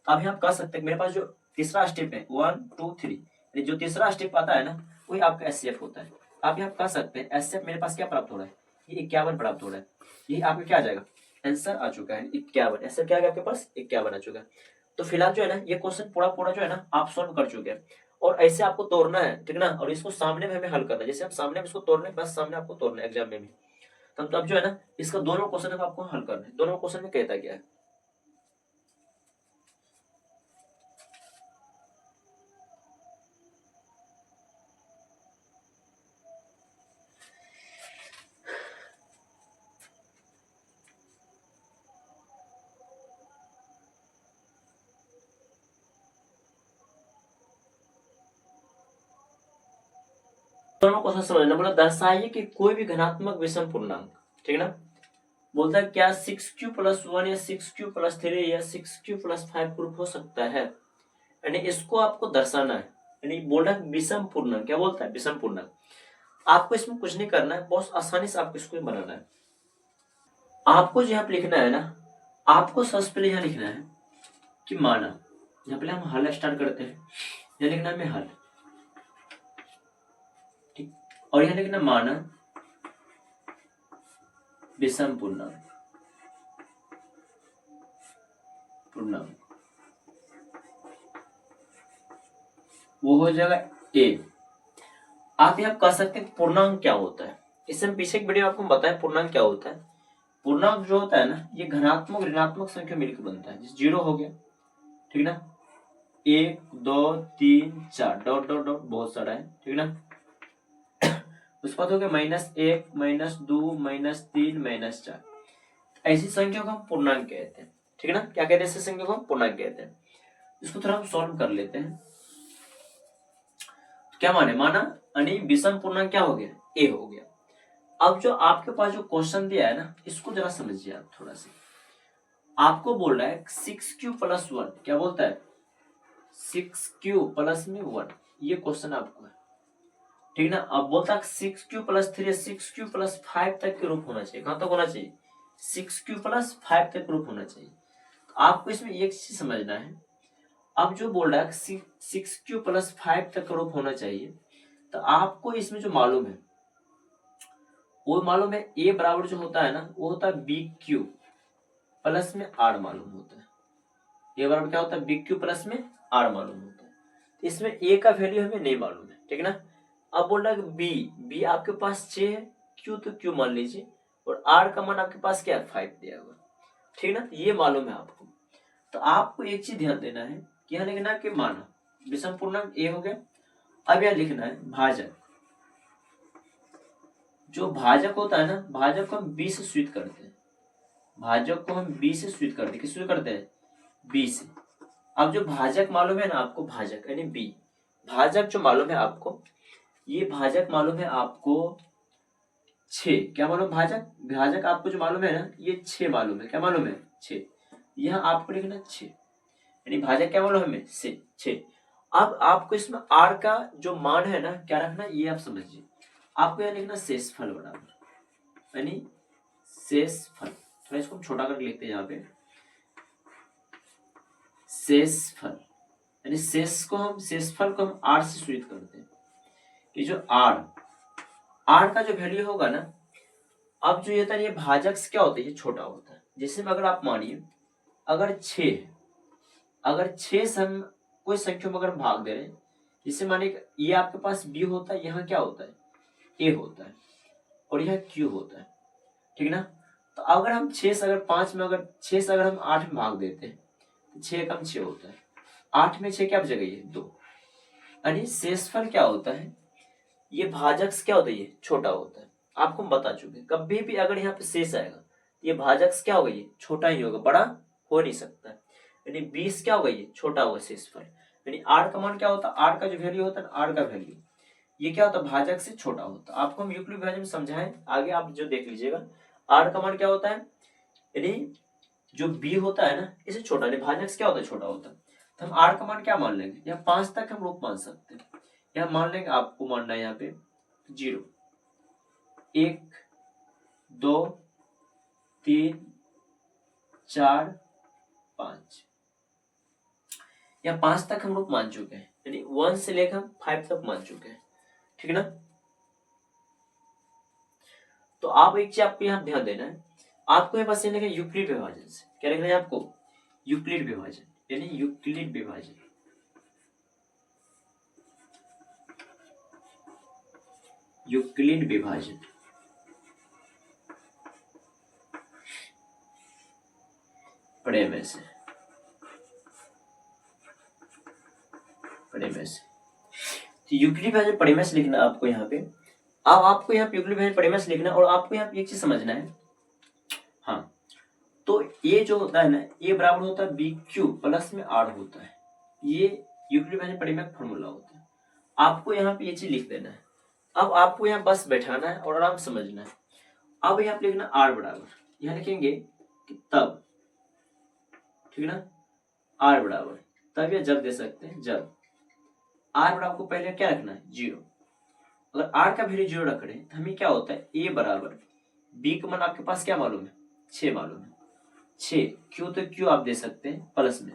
अभी आप कह सकते हैं मेरे पास जो तीसरा स्टेप है 1 2 3, जो तीसरा स्टेप आता है ना, वही आपका एससीएफ होता है। आप यहाँ कह सकते हैं एससीएफ मेरे पास क्या प्राप्त हो रहा है? ये 51 प्राप्त हो रहा है। ये आपका क्या आ जाएगा? आंसर आ चुका है 51। ऐसा क्या आ गया आपके पास? 51 आ चुका है। तो फिलहाल जो है ना, ये क्वेश्चन पूरा पूरा जो है ना आप सॉल्व कर चुके हैं। और ऐसे आपको तोड़ना है, ठीक ना, और इसको सामने में हमें हल करना है। जैसे हम सामने में इसको तोड़ने, बस सामने आपको तोड़ना है एग्जाम में भी। तब जो है ना, इसका दोनों क्वेश्चन आपको हल करना है। दोनों क्वेश्चन में कहता क्या है? दोनों क्वेश्चन समझना। बोला दर्शाइए कि कोई भी धनात्मक विषम पूर्णांक, ठीक है ना, बोलता है क्या 6q+1 या 6q+3 या 6q+5 ग्रुप हो सकता है, यानी इसको आपको दर्शाना है। यानी बोल रहा है विषम पूर्णांक, क्या बोलता है? विषम पूर्णांक। आपको इसमें कुछ नहीं करना है, बहुत आसानी से आपको इसको बनाना है। आपको जो यहाँ पे लिखना है ना, आपको सबसे पहले यहाँ लिखना है कि माना, यहाँ पहले हम हल स्टार्ट करते हैं। यहाँ लिखना है हल, ठीक, और यहाँ लिखना माना विषम पूर्णांक, पूर्णांक वो हो जाएगा ए। आप यहाँ कह सकते हैं पूर्णांक क्या होता है। इससे हम पीछे एक वीडियो आपको बताया पूर्णांक क्या होता है। पूर्णांक जो होता है ना, ये धनात्मक ऋणात्मक संख्या मिलकर बनता है। जैसे 0 हो गया, ठीक ना, 1 2 3 4 डॉट डॉट डॉट बहुत सारा है, ठीक ना। उसके बाद हो गया -1 -2 -3 -4। ऐसी संख्या को हम पूर्णांक कहते हैं, ठीक है ना। क्या कहते हैं? ऐसी संख्या को हम पूर्णांक कहते हैं। इसको थोड़ा हम सॉल्व कर लेते हैं। तो क्या माने? माना यानी विषम पूर्णांक क्या हो गया? ए हो गया। अब जो आपके पास जो क्वेश्चन दिया है ना, इसको जरा समझिए आप थोड़ा सा। आपको बोल रहा है 6q+1, क्या बोलता है? 6q+1, ये क्वेश्चन आपको है, ठीक ना। अब बोलता है 6q+3 6q+5 तक के रूप होना चाहिए। कहां तक होना चाहिए? 6q+5 तक रूप होना चाहिए। तो आपको इसमें एक चीज समझना है। अब जो बोल रहा है 6q+5 तक का रूप होना चाहिए, तो आपको इसमें जो मालूम है वो मालूम है, ए बराबर जो होता है ना, वो होता है BQ प्लस में आर मालूम होता है। ए बराबर क्या होता है? BQ प्लस में आर मालूम होता है। इसमें ए का वैल्यू हमें नहीं मालूम है, ठीक है ना। अब बोल रहा है बी आपके पास 6 है, क्यू तो क्यू मान लीजिए, और आर का मान आपके पास क्या है? 5 दिया हुआ, ठीक ना। ये मालूम है आपको। तो आपको एक चीज ध्यान देना है कि यहाँ लिखना कि माना विषम पूर्णांक ए हो गया। अब यहाँ लिखना है भाजक। जो भाजक होता है ना, भाजक को हम बी से स्वीट करते हैं। भाजक को हम बी से स्वीट करते हैं। किससे करते हैं? बी से। अब जो भाजक मालूम है ना आपको, भाजक यानी बी, भाजक जो मालूम है आपको, ये भाजक मालूम है आपको 6। क्या मालूम? भाजक, भाजक आपको जो मालूम है ना, ये 6 मालूम है। क्या मालूम है? 6। यहाँ आपको लिखना 6, यानी भाजक क्या मालूम हमें? 6। अब आपको इसमें आर का जो मान है ना, क्या रखना, ये आप समझिए। आपको यहाँ लिखना शेषफल बराबर, यानी शेषफल। थोड़ा इसको हम छोटा करके लिखते हैं यहाँ पे, शेषफल, यानी शेषफल को हम आर से सूचित करते हैं। ये जो आर का जो वैल्यू होगा ना, अब जो ये था, ये भाजक से क्या होता है? ये छोटा होता है। जैसे अगर आप मानिए, अगर 6 से हम कोई संख्या में अगर हम भाग दे रहे हैं, जिससे मानिए ये आपके पास b होता है, यहाँ क्या होता है a होता है और यह q होता है, ठीक ना। तो अगर हम 6 से अगर 5 में अगर 6 से अगर हम 8 में भाग देते हैं तो 6 कम 6 होता है, 8 में 6 क्या बच गई है 2, यानी शेषफल क्या होता है, ये भाजक क्या होता है, ये छोटा होता है। आपको हम बता चुके कभी भी अगर यहाँ पे शेष आएगा ये भाजक क्या होगा, ये छोटा ही होगा, बड़ा हो नहीं सकता है। यानी 20 क्या होगा, ये छोटा होगा शेषफल। यानी r का मान क्या होता है, r का जो वैल्यू होता है r का वैल्यू ये क्या होता है, भाजक से छोटा होता है। आपको हम यूक्लिड विभाजन में समझाएं, आगे आप जो देख लीजिएगा। r का मान क्या होता है, यानी जो b होता है ना इसे छोटा, यानी भाजक क्या होता है, छोटा होता है। तो हम r का मान क्या मान लेंगे, यहाँ 5 तक हम रूप मान सकते हैं। यहाँ मान लेंगे, आपको मानना है यहाँ पे 0 1 2 3 4 5, या 5 तक हम लोग मान चुके हैं, यानी 1 से लेकर हम 5 तक मान चुके हैं, ठीक है ना। तो आप एक चीज आपको यहाँ ध्यान देना है, आपको ये बस लिखना है यूक्लिड विभाजन से। क्या लिखना है आपको, यूक्लिड विभाजन, यानी यूक्लिड विभाजन, यूक्लिड विभाजन पढ़े में से, पढ़े में से। तो यूक्लिड विभाजन पढ़े में से लिखना आपको यहाँ पे। अब आपको यहाँ पे यूक्लिड विभाजन पढ़े में से लिखना, और आपको यहाँ पे एक चीज समझना है, हाँ, तो ये जो होता है ना, ये बराबर होता है बी क्यू प्लस में आर होता है। ये यूक्लिड विभाजन पढ़े में फॉर्मूला होता है। आपको यहाँ पे ये चीज लिख देना है। अब आपको यहाँ बस बैठाना है और आराम समझना है। अब यहाँ पे लिखना आर बराबर, यहाँ लिखेंगे कि तब, ठीक है ना, आर बराबर तब या जब दे सकते हैं, जब आर बराबर को पहले क्या रखना है 0। अगर आर का वैल्यू 0 रख रहे हैं तो हमें क्या होता है, ए बराबर बी का मान आपके पास क्या मालूम है 6 मालूम है, 6 क्यू तो क्यू आप दे सकते हैं प्लस में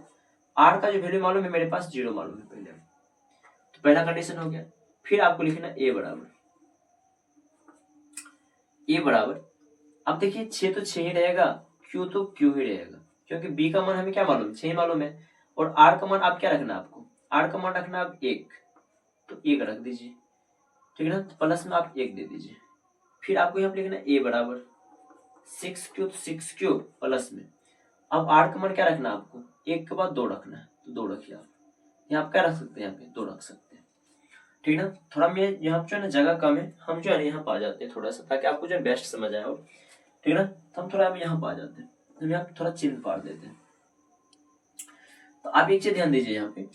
आर का जो वैल्यू मालूम है मेरे पास 0 मालूम है पहले, तो पहला कंडीशन हो गया। फिर आपको लिखना ए बराबर, ए बराबर, अब देखिए 6 तो 6 ही रहेगा, क्यू तो क्यू ही रहेगा, क्योंकि बी का मान हमें क्या मालूम है 6 मालूम है, और आर का मान आप क्या रखना, आपको आर का मान रखना आप 1, तो 1 रख दीजिए, ठीक है ना, तो प्लस में आप 1 दे दीजिए। फिर आपको यहाँ पे लिखना ए बराबर 6 क्यू, तो 6 क्यू प्लस में, अब आर का मान क्या रखना आपको, 1 के बाद 2 रखना है, तो 2 रखिए आप, यहाँ आप क्या रख सकते हैं, यहाँ पे 2 रख सकते हैं, ठीक है ना। थोड़ा मैं यहाँ पे जो है ना जगह कम है, हम जो है ना यहाँ पा जाते हैं थोड़ा सा, ताकि आपको जो है बेस्ट समझ आए, और ठीक है ना, तो हम थोड़ा यहाँ पा जाते हैं, हम यहाँ थोड़ा चिन्ह पार देते हैं। तो आप एक चीज ध्यान दीजिए यहाँ पे,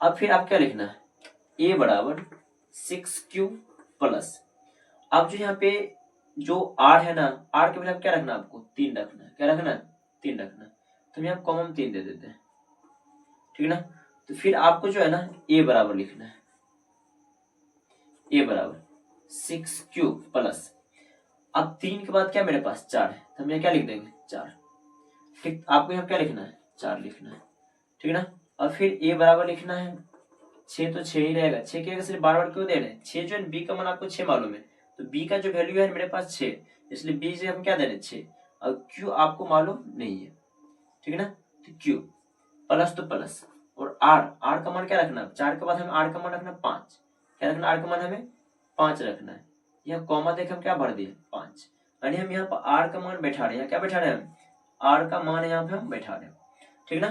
अब फिर आप क्या लिखना है, ए बराबर 6q प्लस, अब जो यहाँ पे जो आर है ना, आर के बजाय क्या रखना आपको 3 रखना है, क्या रखना है 3 रखना है, तो हम यहाँ कॉमन 3 दे देते हैं, ठीक है ना। तो फिर आपको जो है ना ए बराबर लिखना है, ए बराबर 6q प्लस, अब 3 के बाद क्या मेरे पास 4 है, तो हम यहाँ क्या लिख देंगे 4, ठीक। आपको यहाँ क्या लिखना है 4 लिखना है, ठीक है ना। और फिर ए बराबर लिखना है 6, तो 6 ही रहेगा, 6 के सिर्फ बार बार क्यों दे रहे हैं, 6 जो है बी का मान आपको 6 मालूम है, तो बी का जो वैल्यू है मेरे पास 6, इसलिए बी से हम क्या दे रहे हैं 6, और क्यू आपको मालूम नहीं है, ठीक है ना, तो क्यू प्लस तो प्लस, और आर, आर का मान क्या रखना है 4 के बाद हमें आर का मान रखना 5, क्या रखना आर का मान हमें 5 रखना है, यहाँ कॉमा देख हम क्या भर दिए 5, यानी हम यहाँ पर आर का मान बैठा रहे हैं, क्या बैठा रहे हैं हम आर का मान यहाँ पे हम बैठा रहे हैं, ठीक ना।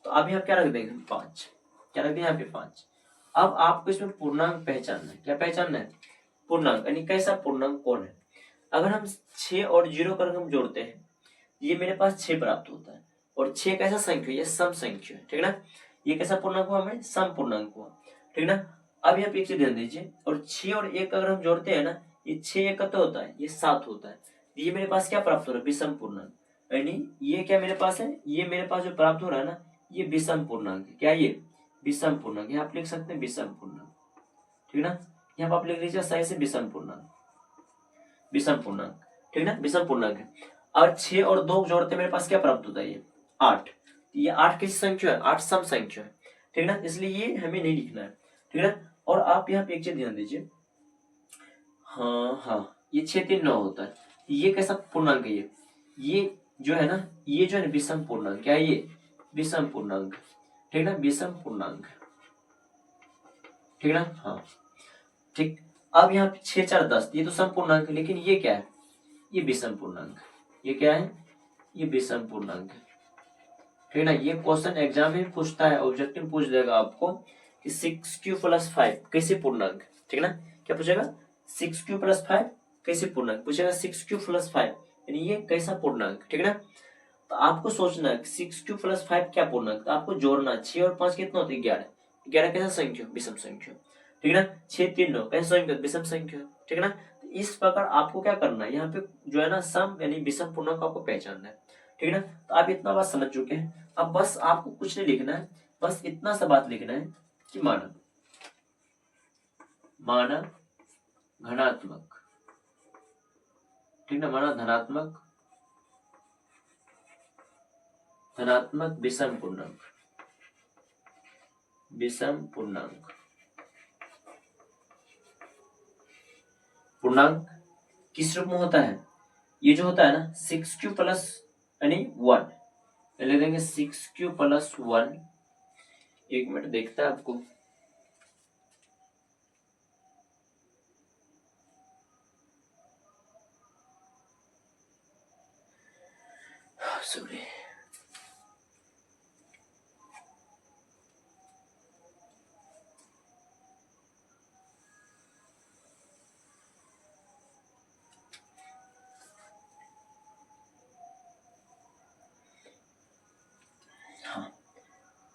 तो अभी हम क्या रख देंगे 5, क्या रख दिया यहाँ पे 5। अब आपको इसमें पूर्णांक पहचानना है, क्या पहचानना है पूर्णांक, यानी कैसा पूर्णांक कौन है। अगर हम 6 और 0 कर हम जोड़ते हैं, ये मेरे पास 6 प्राप्त होता है, और 6 कैसा संख्या है, ये सम संख्या है, ठीक है ना, ये कैसा पूर्णांक हुआ हमें सम पूर्णांक हुआ, ठीक है ना। अब यहाँ पे एक चीज ध्यान दीजिए, और 6 और 1 अगर हम जोड़ते हैं ना, ये 6 1 तो होता है, ये 7 होता है, ये मेरे पास क्या प्राप्त हो रहा है विषम पूर्णांक, यानी ये क्या मेरे पास है, ये मेरे पास जो प्राप्त हो रहा है ना ये विषम पूर्णांक है, क्या ये विषम पूर्णांक, यहाँ आप लिख सकते हैं विषम पूर्णांक, ठीक है ना, यहाँ पर आप लिख लीजिए सही से विषम पूर्णांक, विषम पूर्णांक, ठीक है ना, विषम पूर्णांक है। और 6 और 2 जोड़ते मेरे पास क्या प्राप्त होता है ये 8, ये 8 किस संख्या है 8 सम संख्या है, ठीक है ना, इसलिए ये हमें नहीं लिखना है, ठीक है ना। और आप यहाँ पे एक चीज ध्यान दीजिए, हाँ हाँ, ये 6 3 9 होता है, ये कैसा पूर्णांक है, ये जो है ना, ये जो है विषम पूर्णांक, क्या है ये विषम पूर्णांक, ठीक है ना, विषम पूर्णांक, ठीक है ना। हाँ ठीक। अब यहाँ पे 6 4 10 ये तो सम पूर्णांक है, लेकिन ये क्या है, ये विषम पूर्णांक। ये क्या है, ये विषम पूर्णांक है, ठीक है ना। ये क्वेश्चन एग्जाम में पूछता है, ऑब्जेक्टिव पूछ देगा आपको कि 6q + 5 कैसे पूर्णांक, ठीक है ना। क्या पूछेगा, 6q + 5 कैसे पूर्णांक पूछेगा, 6q + 5 यानी ये कैसा पूर्णांक, ठीक है ना। तो आपको सोचना है 6q + 5 क्या पूर्णांक, तो आपको जोड़ना 6 और 5 कितना होता है 11, 11 कैसा संख्या, विषम संख्या, ठीक है ना। 6 3 9 कैसा संख्या, विषम संख्या, ठीक है ना। तो इस प्रकार आपको क्या करना है, यहाँ पे जो है ना सम यानी विषम पूर्णांक आपको पहचानना है, ठीक है ना। तो आप इतना बात समझ चुके हैं। अब बस आपको कुछ नहीं लिखना है, बस इतना सा बात लिखना है कि माना घनात्मक, ठीक ना, माना धनात्मक विषम पूर्णांक, पूर्णांक किस रूप में होता है, ये जो होता है ना 6q प्लस यानी 1, ले देंगे 6q + 1, एक मिनट देखता है आपको, सॉरी, हाँ।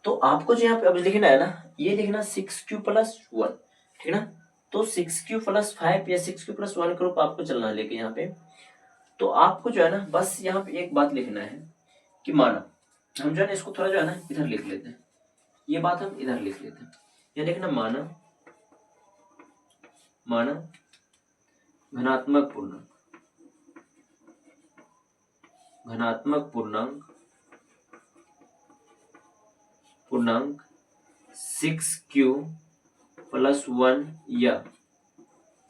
तो आपको जो यहाँ पे अब लिखना है ना, ये लिखना 6q + 1, ठीक है ना। तो 6q + 5 या 6q + 1 के रूप आपको चलना है लेके यहाँ पे। तो आपको जो है ना बस यहाँ पे एक बात लिखना है कि माना, हम जो है ना इसको थोड़ा जो है ना इधर लिख लेते हैं, ये बात हम इधर लिख लेते हैं। ये लिखना माना घनात्मक पूर्णांक 6q + 1 या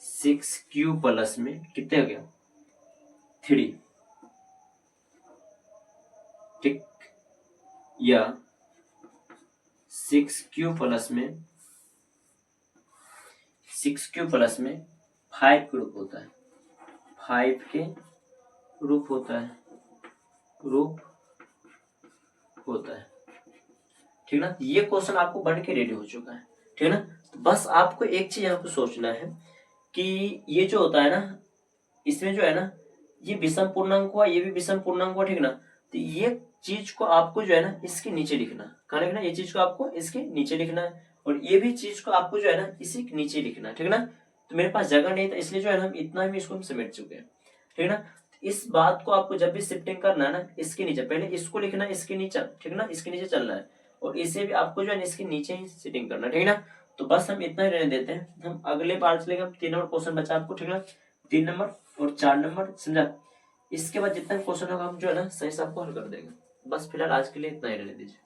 6q प्लस में कितने हो गया 3, ठीक, या 6q प्लस में 5 के रूप होता है, 5 के रूप होता है, ठीक ना। ये क्वेश्चन आपको बन के रेडी हो चुका है, ठीक है ना। तो बस आपको एक चीज यहाँ पे सोचना है कि ये जो होता है ना, इसमें जो है ना ये विषम पूर्णांक हुआ, ये भी विषम पूर्णांक हुआ, ठीक ना। तो ये चीज को आपको जो है ना इसके नीचे लिखना, कहाँ लिखना, ये चीज को आपको इसके नीचे लिखना है, और ये भी चीज को आपको जो है ना इसी के नीचे लिखना है, ठीक है ना। तो मेरे पास जगह नहीं था, इसलिए जो है ना हम इतना ही इसको हम समेट चुके हैं, ठीक है ना। इस बात को आपको जब भी शिफ्टिंग करना है ना, इसके नीचे पहले इसको लिखना है, इसके नीचे, ठीक है ना, इसके नीचे चलना है, और इसे भी आपको जो है इसके नीचे ही सिटिंग करना है, ठीक है ना। तो बस हम इतना ही रहने देते हैं, हम अगले बार चलेंगे, हम 3 नंबर क्वेश्चन बचा आपको, ठीक है ना, 3 नंबर और 4 नंबर, समझा। इसके बाद जितना क्वेश्चन होगा हम जो है ना सही से आपको हल कर देंगे। बस फिलहाल आज के लिए इतना ही रहने दीजिए।